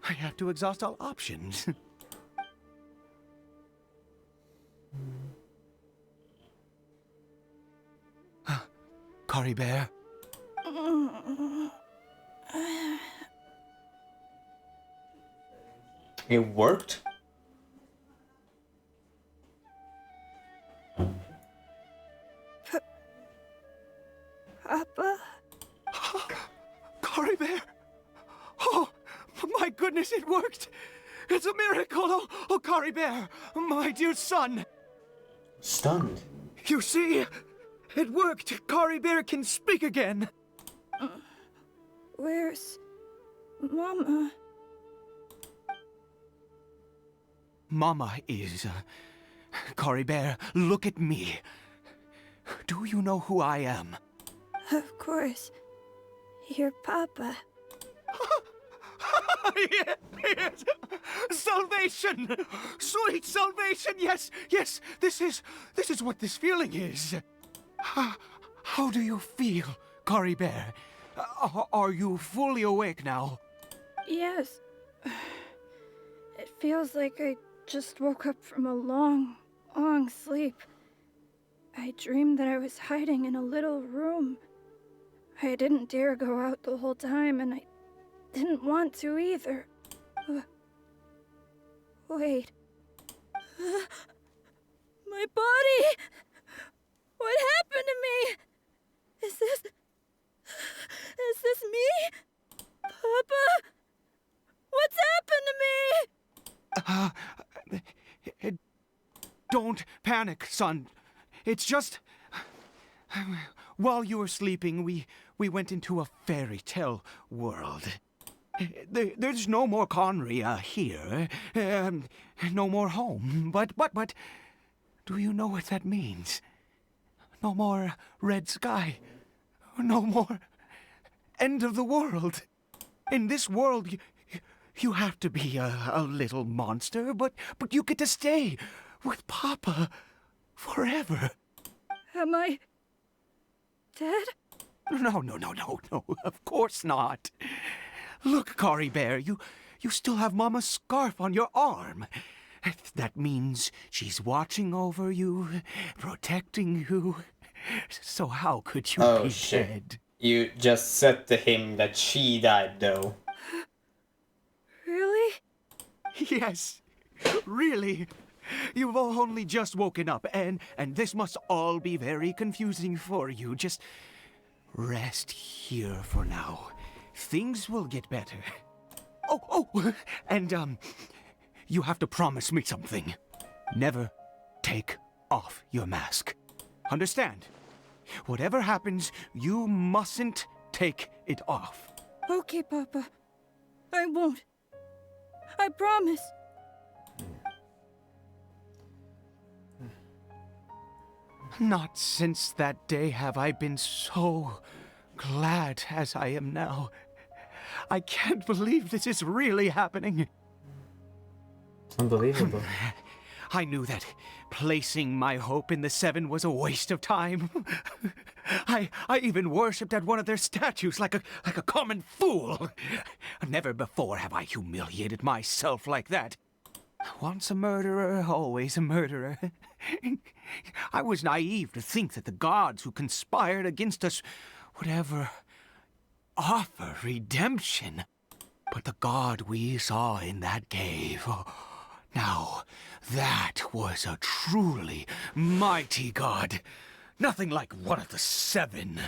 have to exhaust all options. Caribert? It worked? Papa? Caribert! Oh, my goodness, it worked! It's a miracle! Oh, Caribert, my dear son! Stunned. You see? It worked! Caribert can speak again! Where's Mama? Mama is... Caribert, look at me. Do you know who I am? Of course. Your Papa. Yes! Salvation! Sweet salvation! Yes, yes! This is what this feeling is. How do you feel, Caribert? Are you fully awake now? Yes. It feels like I just woke up from a long, long sleep. I dreamed that I was hiding in a little room. I didn't dare go out the whole time, and I didn't want to either. Wait. My body! What happened to me? Is this me? Papa? What's happened to me? Don't panic, son. It's just... While you were sleeping, we went into a fairy tale world. There's no more Conry here. No more home. But, do you know what that means? No more red sky. No more end of the world. In this world, you have to be a little monster, but you get to stay with Papa forever. Am I dead? No, of course not. Look, Caribert, you still have Mama's scarf on your arm. That means she's watching over you, protecting you. So how could you be dead? You just said to him that she died, though. Really? Yes, really. You've only just woken up, and this must all be very confusing for you. Just rest here for now. Things will get better. Oh, and, you have to promise me something. Never take off your mask. Understand? Whatever happens, you mustn't take it off. Okay, Papa. I won't. I promise. Not since that day have I been so glad as I am now. I can't believe this is really happening. It's unbelievable. I knew that placing my hope in the Seven was a waste of time. I even worshipped at one of their statues like a common fool. Never before have I humiliated myself like that. Once a murderer, always a murderer. I was naive to think that the gods who conspired against us would ever offer redemption. But the god we saw in that cave, now that was a truly mighty god. Nothing like one of the Seven.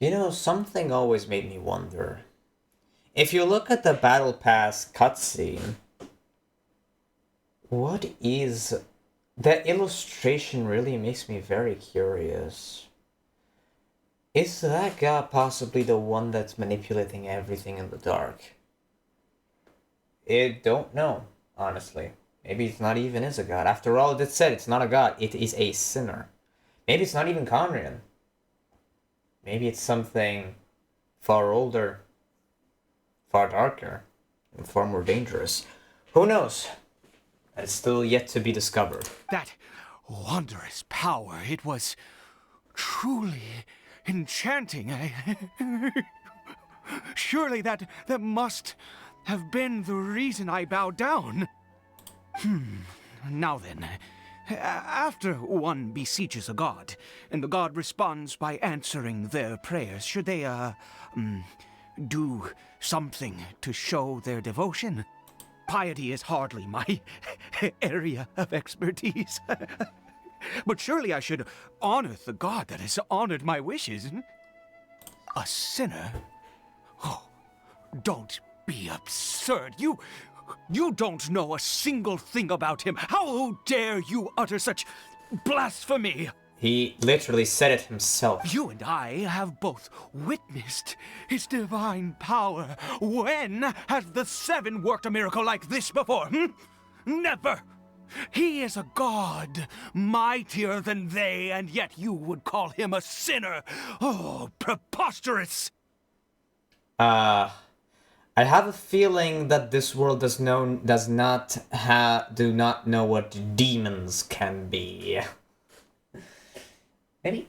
You know, something always made me wonder. If you look at the Battle Pass cutscene, what is... The illustration really makes me very curious. Is that god possibly the one that's manipulating everything in the dark? I don't know, honestly. Maybe it's not even is a god. After all it said, it's not a god, it is a sinner. Maybe it's not even Conrian. Maybe it's something far older, far darker, and far more dangerous. Who knows? It's still yet to be discovered. That wondrous power, it was truly enchanting. Surely that must have been the reason I bowed down. Now then, after one beseeches a god, and the god responds by answering their prayers, should they, do something to show their devotion? piety is hardly my area of expertise. But surely I should honor the god that has honored my wishes. A sinner? Oh, don't be absurd. You don't know a single thing about him. How dare you utter such blasphemy? He literally said it himself. You and I have both witnessed his divine power. When has the Seven worked a miracle like this before? Never! He is a god, mightier than they, and yet you would call him a sinner. Oh, preposterous! I have a feeling that this world do not know what demons can be. Maybe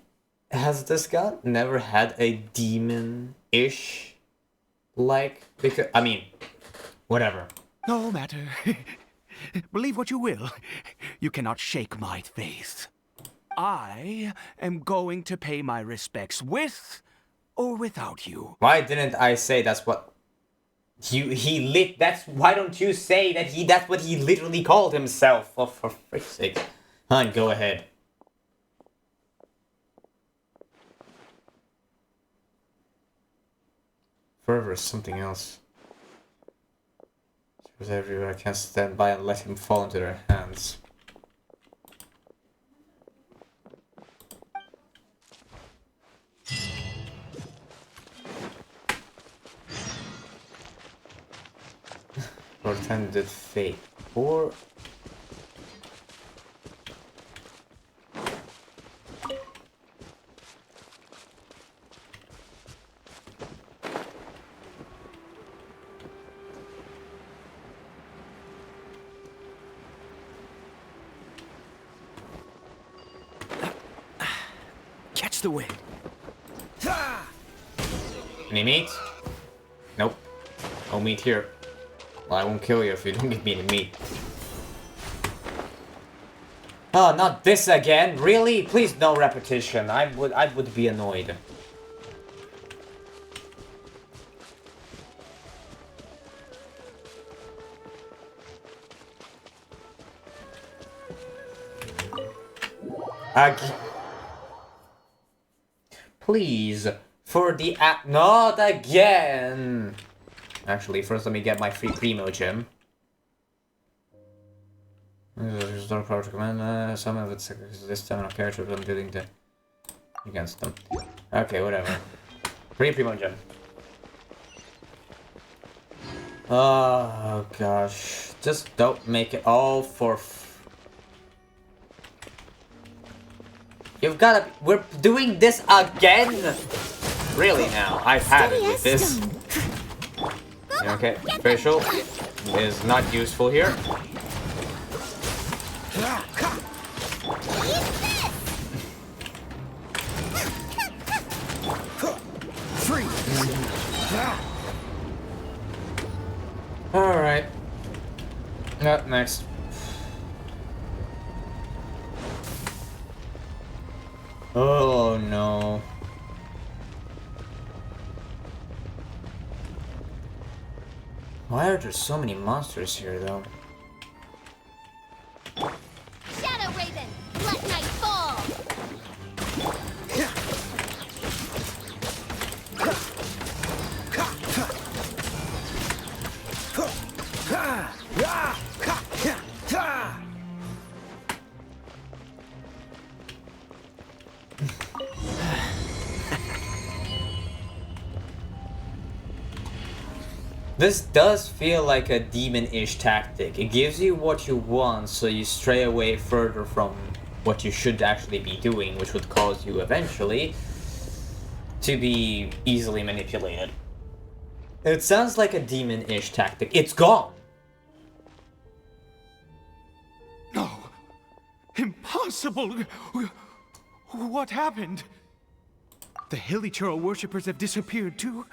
has this god never had a demon-ish because I mean, whatever. No matter. Believe what you will. You cannot shake my faith. I am going to pay my respects with or without you. Why didn't I say that's what why don't you say that's what he literally called himself? Oh, for frick's sake. Fine, go ahead. Forever is something else. He was everywhere. I can't stand by and let him fall into their hands. Portended fate. Or catch the wind. any meat? Nope. No meat here. Well, I won't kill you if you don't give me any meat. Oh, not this again! Really? Please, no repetition. I would be annoyed. Please, for the not again. Actually, first let me get my free Primo Gem. Dark power to command. Some of it's this time of character I'm dealing against them. Okay, whatever. Free Primo Gem. Oh gosh, just don't make it all for. You've gotta. We're doing this again. Really now? I've had it with this. Okay, facial is not useful here. Alright. Next. Oh no. Why are there so many monsters here though? Shadow Raven, let night fall. This does feel like a demon-ish tactic. It gives you what you want, so you stray away further from what you should actually be doing, which would cause you eventually to be easily manipulated. It sounds like a demon-ish tactic. It's gone! No! Impossible! What happened? The Hilichurl worshippers have disappeared too?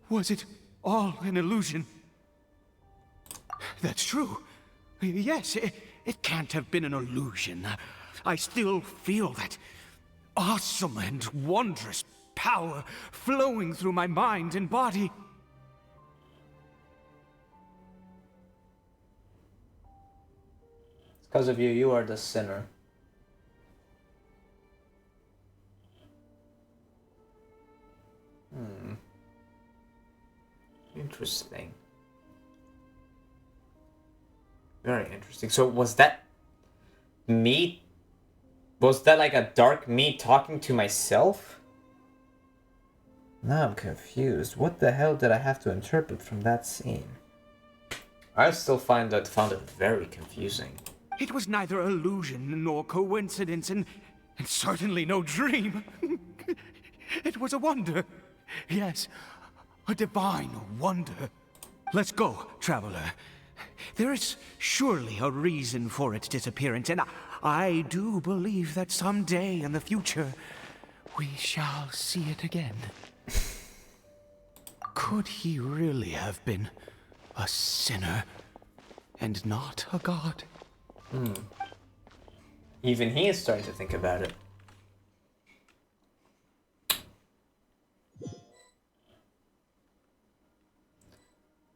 Was it all an illusion? That's true. Yes, it can't have been an illusion. I still feel that awesome and wondrous power flowing through my mind and body. Because of you, you are the sinner. Interesting. Very interesting. So was that me? Was that like a dark me talking to myself? Now I'm confused. What the hell did I have to interpret from that scene? I still found it very confusing. It was neither illusion nor coincidence, and certainly no dream. It was a wonder. Yes, a divine wonder. Let's go, traveler. There is surely a reason for its disappearance, and I do believe that someday in the future, we shall see it again. Could he really have been a sinner and not a god? Even he is starting to think about it.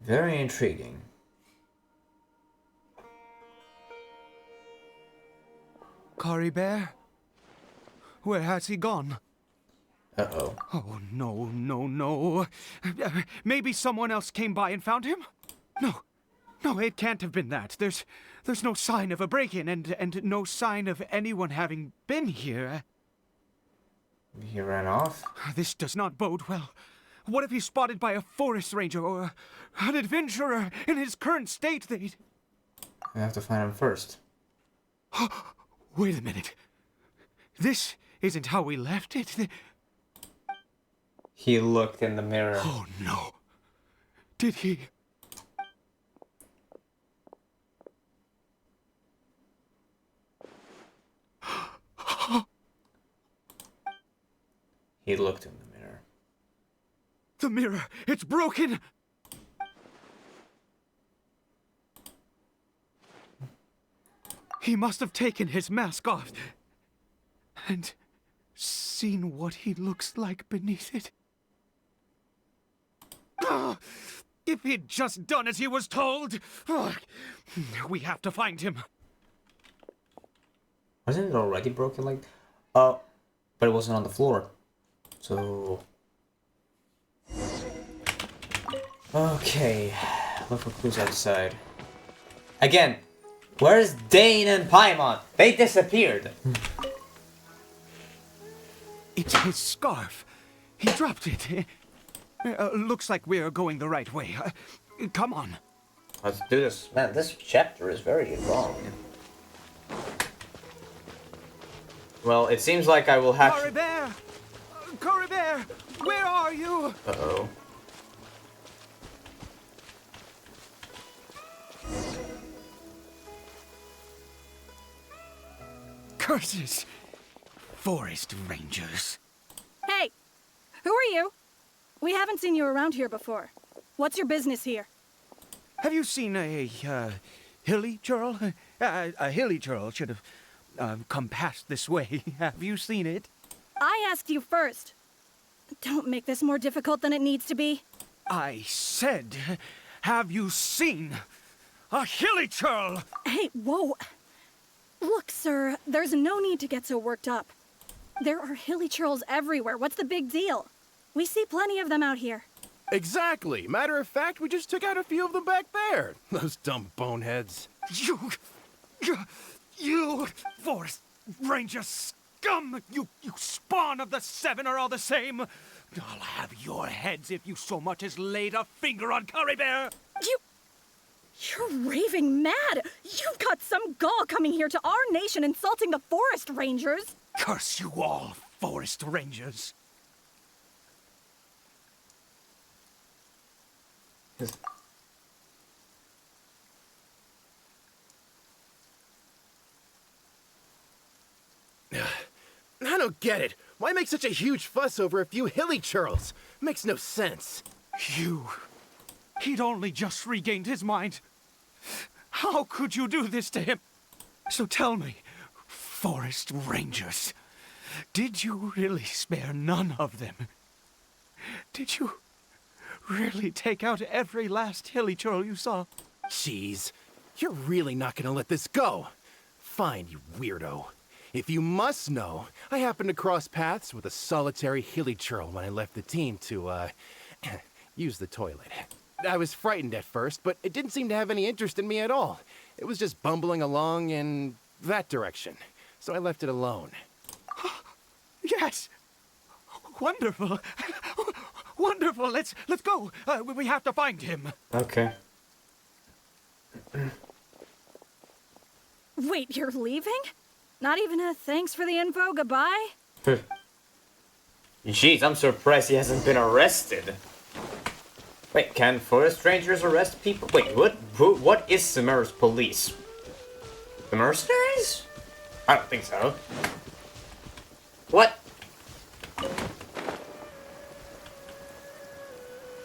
Very intriguing. Caribert? Where has he gone? Uh-oh. Oh, no, no, no. Maybe someone else came by and found him? No, it can't have been that. There's no sign of a break-in and no sign of anyone having been here. He ran off? This does not bode well. What if he's spotted by a forest ranger or an adventurer in his current state? We have to find him first. Wait a minute. This isn't how we left it. He looked in the mirror. Oh no. Did he? He looked in the mirror. The mirror! It's broken! He must have taken his mask off and seen what he looks like beneath it. If he'd just done as he was told! We have to find him. Wasn't it already broken like... Oh, but it wasn't on the floor. So... Okay, look for clues outside. Again, where's Dane and Paimon? They disappeared. It's his scarf. He dropped it. Looks like we're going the right way. Come on. Let's do this. Man, this chapter is very long. Well, it seems like I will have... Caribert! Caribert! Where are you? Uh-oh. Curses! Forest rangers. Hey! Who are you? We haven't seen you around here before. What's your business here? Have you seen a hilly churl? A hilly churl should have come past this way. Have you seen it? I asked you first. Don't make this more difficult than it needs to be. I said, have you seen a hilly churl? Hey, whoa. Look, sir, there's no need to get so worked up. There are hilly churls everywhere. What's the big deal? We see plenty of them out here. Exactly. Matter of fact, we just took out a few of them back there. Those dumb boneheads. You forest ranger scum! You spawn of the Seven are all the same. I'll have your heads if you so much as laid a finger on Caribert. You're raving mad! You've got some gall coming here to our nation insulting the forest rangers! Curse you all, forest rangers! I don't get it. Why make such a huge fuss over a few hilly churls? Makes no sense. He'd only just regained his mind. How could you do this to him? So tell me, forest rangers, did you really spare none of them? Did you really take out every last hilly churl you saw? Jeez, you're really not gonna let this go. fine, you weirdo. If you must know, I happened to cross paths with a solitary hilly churl when I left the team to, use the toilet. I was frightened at first, but it didn't seem to have any interest in me at all. It was just bumbling along in that direction, so I left it alone. Yes! Wonderful! Wonderful! Let's go! We have to find him! Okay. Wait, you're leaving? Not even a thanks for the info, goodbye? Jeez, I'm surprised he hasn't been arrested. Wait, can forest rangers arrest people? Wait, what is Sumeru's police? The mercenaries? I don't think so. What?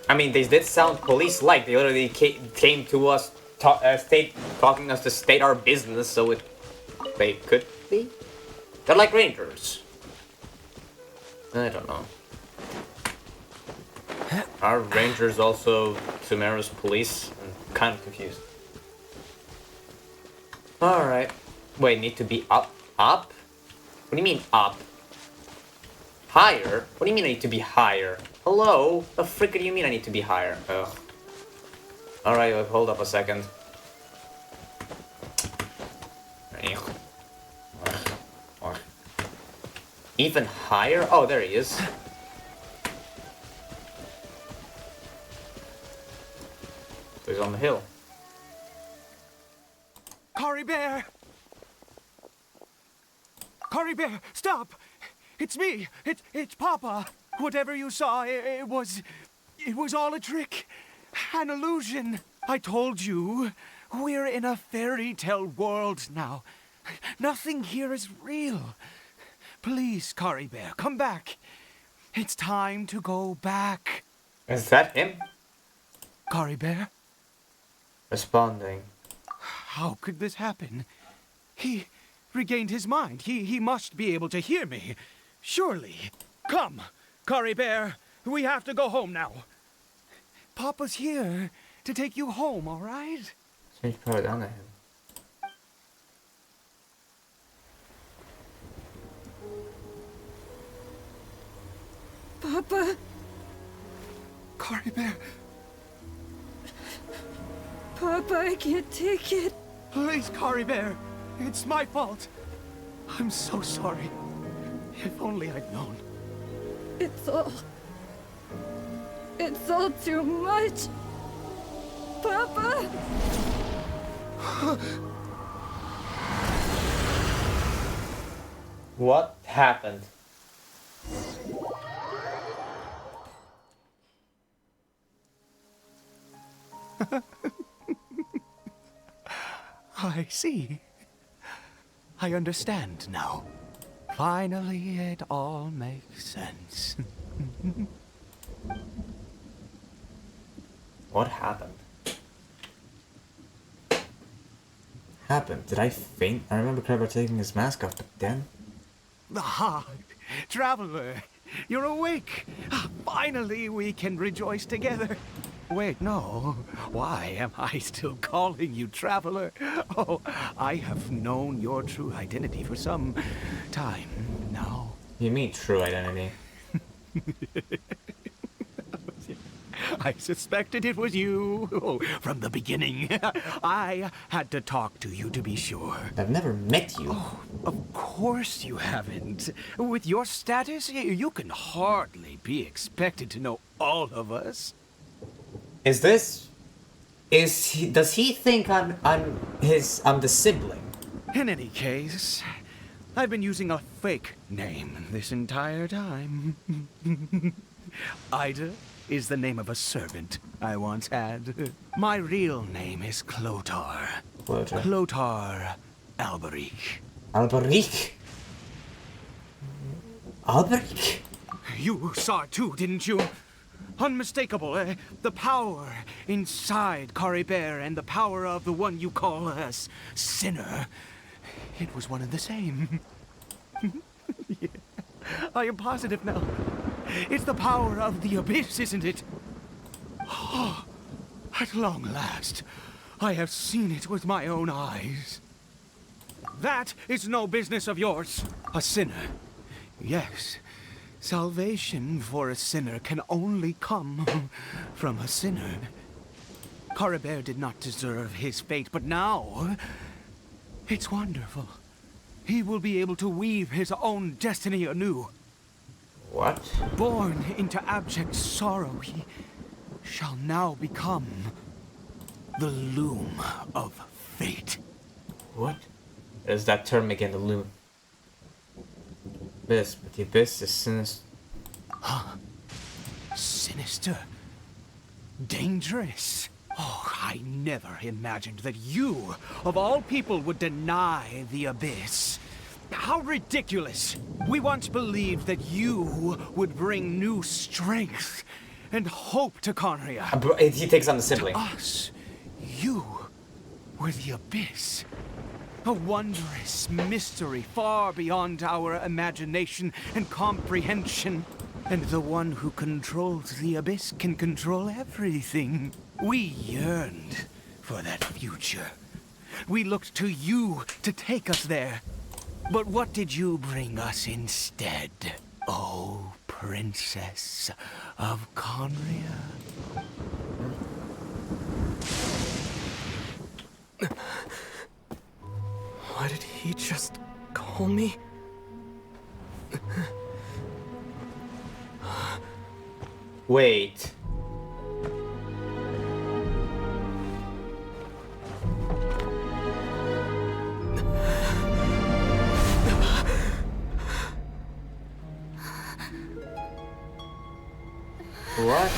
I mean, they did sound police-like. They literally came to us, talking us to state our business, so they could be. They're like rangers. I don't know. Are rangers also Sumeru's police? I'm kind of confused. Alright. Wait, need to be up? Up? What do you mean up? Higher? What do you mean I need to be higher? Hello? The frick do you mean I need to be higher? Ugh. Alright, hold up a second. Even higher? Oh, there he is. He's on the hill. Caribert! Caribert, stop! It's me! It's Papa! Whatever you saw, it was all a trick. An illusion. I told you, we're in a fairy tale world now. Nothing here is real. Please, Caribert, come back. It's time to go back. Is that him? Caribert? Responding. How could this happen? He regained his mind. He must be able to hear me. Surely. Come, Caribert. We have to go home now. Papa's here to take you home, all right? Seems probably down at him. Papa? Caribert. Papa, I can't take it. Please, Caribert. It's my fault. I'm so sorry. If only I'd known. It's all too much. Papa! What happened? I see. I understand now. Finally, it all makes sense. What happened? Did I faint? I remember Crabber taking his mask off, but then... Ah, Traveler, you're awake. Finally, we can rejoice together. Wait, no. Why am I still calling you Traveler? Oh, I have known your true identity for some time now. You mean true identity? I suspected it was you from the beginning. I had to talk to you to be sure. I've never met you. Oh, of course you haven't. With your status, you can hardly be expected to know all of us. Does he think I'm the sibling? In any case, I've been using a fake name this entire time. Ida is the name of a servant I once had. My real name is Clotar. Clotar Alberic. Alberic? Alberic? You saw it too, didn't you? Unmistakable, the power inside Caribert and the power of the one you call a sinner. It was one and the same. Yeah, I am positive now. It's the power of the abyss, isn't it? Oh, at long last, I have seen it with my own eyes. That is no business of yours. A sinner. Yes. Salvation for a sinner can only come from a sinner. Caribert did not deserve his fate, but now it's wonderful. He will be able to weave his own destiny anew. What? Born into abject sorrow, he shall now become the loom of fate. What? Is that term again, the loom? Abyss, but the abyss is sinister. Huh? Sinister? Dangerous? Oh, I never imagined that you, of all people, would deny the abyss. How ridiculous! We once believed that you would bring new strength and hope to Conria. He takes on the sibling. To us, you were the abyss. A wondrous mystery far beyond our imagination and comprehension. And the one who controls the abyss can control everything. We yearned for that future. We looked to you to take us there. But what did you bring us instead? Oh, Princess of Conria. Why did he just call me? Wait. What?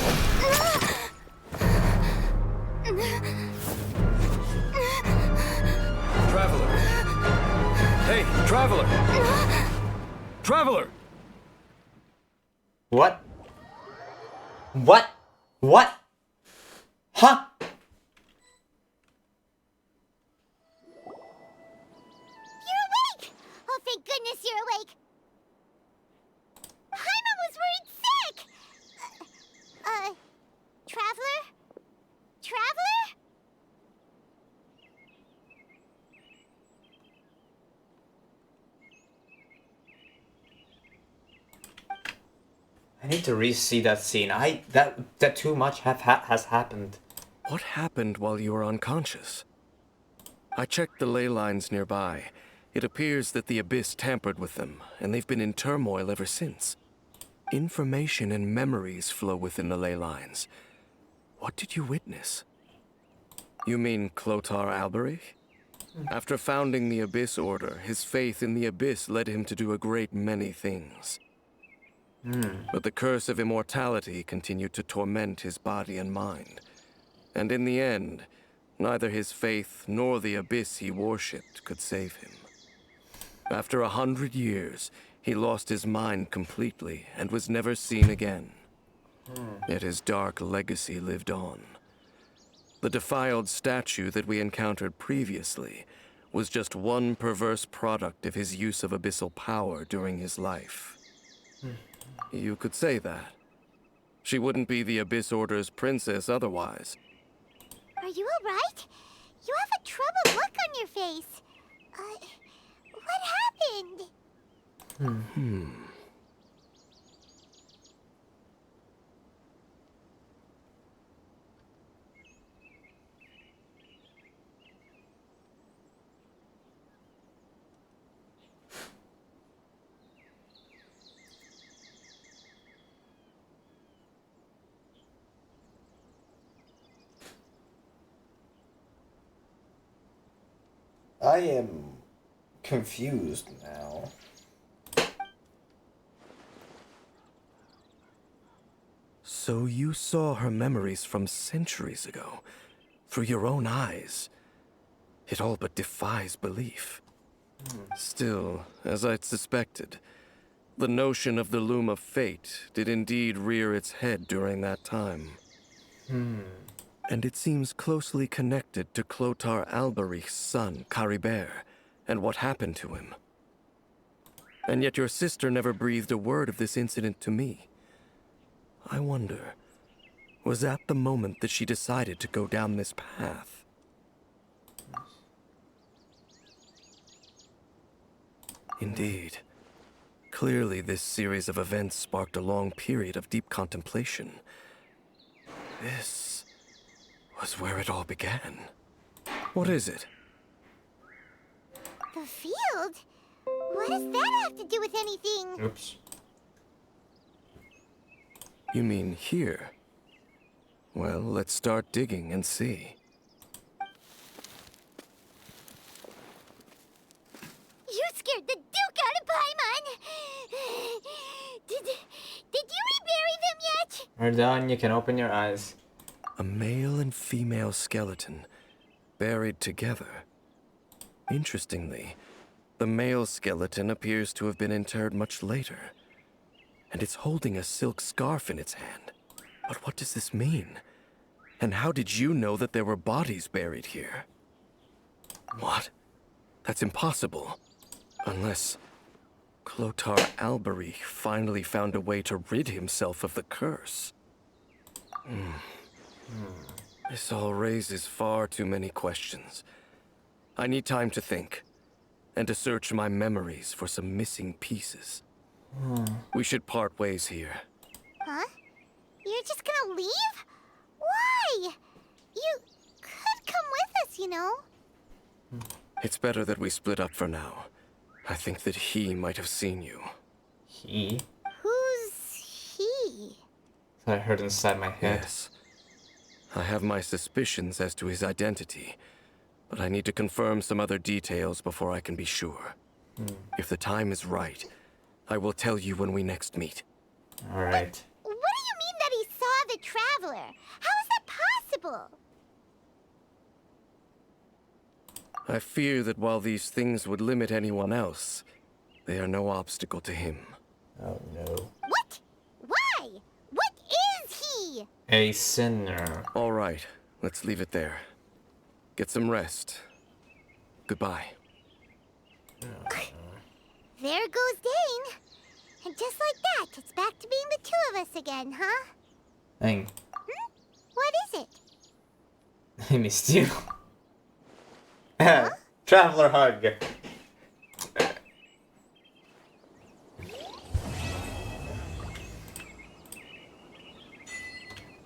Traveler! Hey, Traveler! Traveler! What? What? What? Huh? You're awake! Oh, thank goodness you're awake! Paimon was worried sick! Traveler? Traveler? I need to re-see that scene. That too much has happened. What happened while you were unconscious? I checked the ley lines nearby. It appears that the Abyss tampered with them, and they've been in turmoil ever since. Information and memories flow within the ley lines. What did you witness? You mean Clothar Alberich? After founding the Abyss Order, his faith in the Abyss led him to do a great many things. But the curse of immortality continued to torment his body and mind. And in the end, neither his faith nor the Abyss he worshipped could save him. After 100 years, he lost his mind completely and was never seen again. Yet his dark legacy lived on. The defiled statue that we encountered previously was just one perverse product of his use of abyssal power during his life. You could say that. She wouldn't be the Abyss Order's princess otherwise. Are you alright? You have a troubled look on your face. What happened? I am confused now. So you saw her memories from centuries ago, through your own eyes. It all but defies belief. Still, as I'd suspected, the notion of the Loom of Fate did indeed rear its head during that time. And it seems closely connected to Clothar Alberich's son, Caribert, and what happened to him. And yet your sister never breathed a word of this incident to me. I wonder, was that the moment that she decided to go down this path? Indeed. Clearly, this series of events sparked a long period of deep contemplation. This was where it all began. What is it? The field? What does that have to do with anything? Oops. You mean here? Well, let's start digging and see. You scared the Duke out of Paimon! Did you rebury them yet? We're done, you can open your eyes. A male and female skeleton, buried together. Interestingly, the male skeleton appears to have been interred much later, and it's holding a silk scarf in its hand. But what does this mean? And how did you know that there were bodies buried here? What? That's impossible. Unless Clothar Albery finally found a way to rid himself of the curse. This all raises far too many questions. I need time to think, and to search my memories for some missing pieces. We should part ways here. Huh? You're just gonna leave? Why? You could come with us, you know. It's better that we split up for now. I think that he might have seen you. He? Who's he? I heard inside my head. Yes. I have my suspicions as to his identity, but I need to confirm some other details before I can be sure. If the time is right, I will tell you when we next meet. Alright. What do you mean that he saw the Traveler? How is that possible? I fear that while these things would limit anyone else, they are no obstacle to him. Oh no. What? Why? What is he? A sinner. All right, let's leave it there. Get some rest. Goodbye. There goes Dane. And just like that, it's back to being the two of us again, huh? Dang. What is it? I missed you. Traveler hug.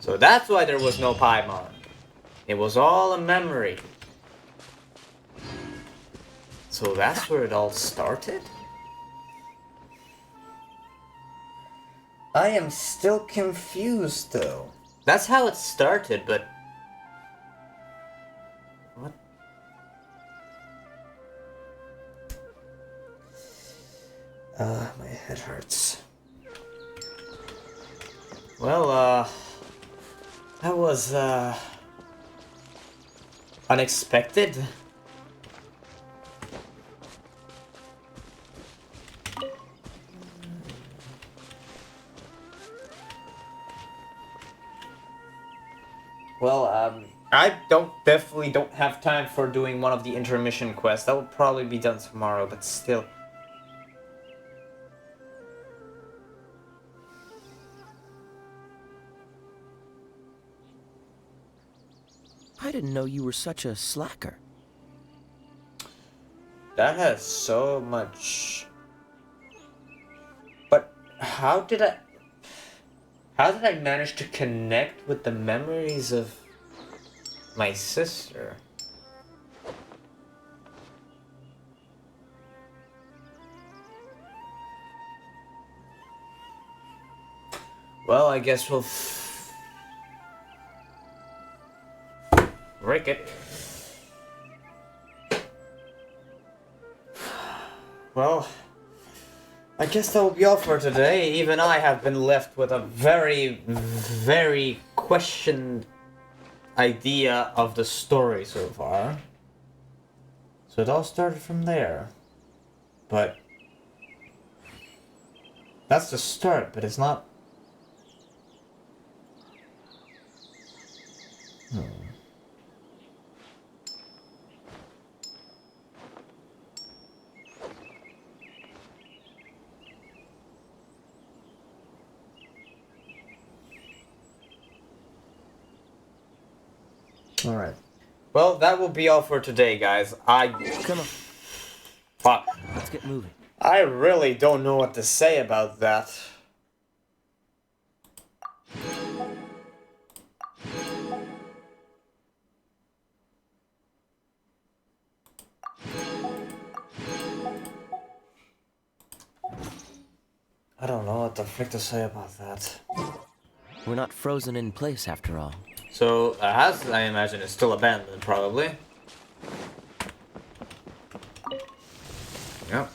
So that's why there was no Paimon. It was all a memory. So that's where it all started? I am still confused though. That's how it started, but... What? My head hurts. Well, that was, unexpected. Well, I definitely don't have time for doing one of the intermission quests. That will probably be done tomorrow, but still. I didn't know you were such a slacker. That has so much... But how did I manage to connect with the memories of my sister? Well, I guess we'll... Break it. Well, I guess that will be all for today. Even I have been left with a very, very questioned idea of the story so far. So it all started from there. But that's the start, but it's not... Alright. Well, that will be all for today, guys. Come on. Fuck. Let's get moving. I really don't know what to say about that. I don't know what the frick to say about that. We're not frozen in place after all. So, the house, I imagine, is still abandoned, probably. Yep.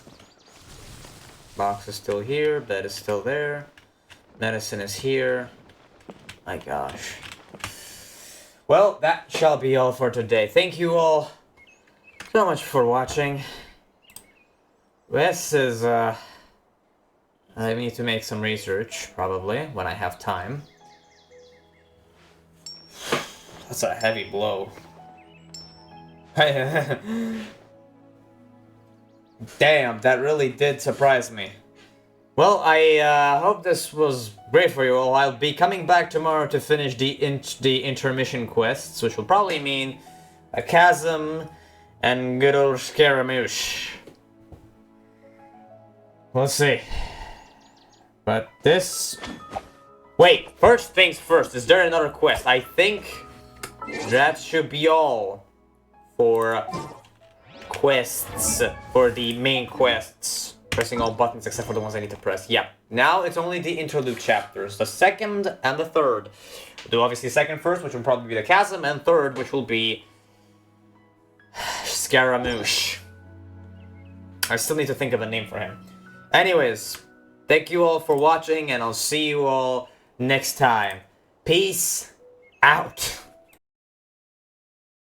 Box is still here, bed is still there. Medicine is here. My gosh. Well, that shall be all for today. Thank you all so much for watching. This is, I need to make some research, probably, when I have time. That's a heavy blow. Damn, that really did surprise me. Well, I hope this was great for you all. I'll be coming back tomorrow to finish the intermission quests, which will probably mean a chasm and good old Scaramouche. We'll see. But this... Wait, first things first, is there another quest? I think that should be all for quests, for the main quests. Pressing all buttons except for the ones I need to press. Yeah, now it's only the interlude chapters, the second and the third. We'll do obviously second first, which will probably be the chasm, and third, which will be Scaramouche. I still need to think of a name for him. Anyways, thank you all for watching, and I'll see you all next time. Peace out.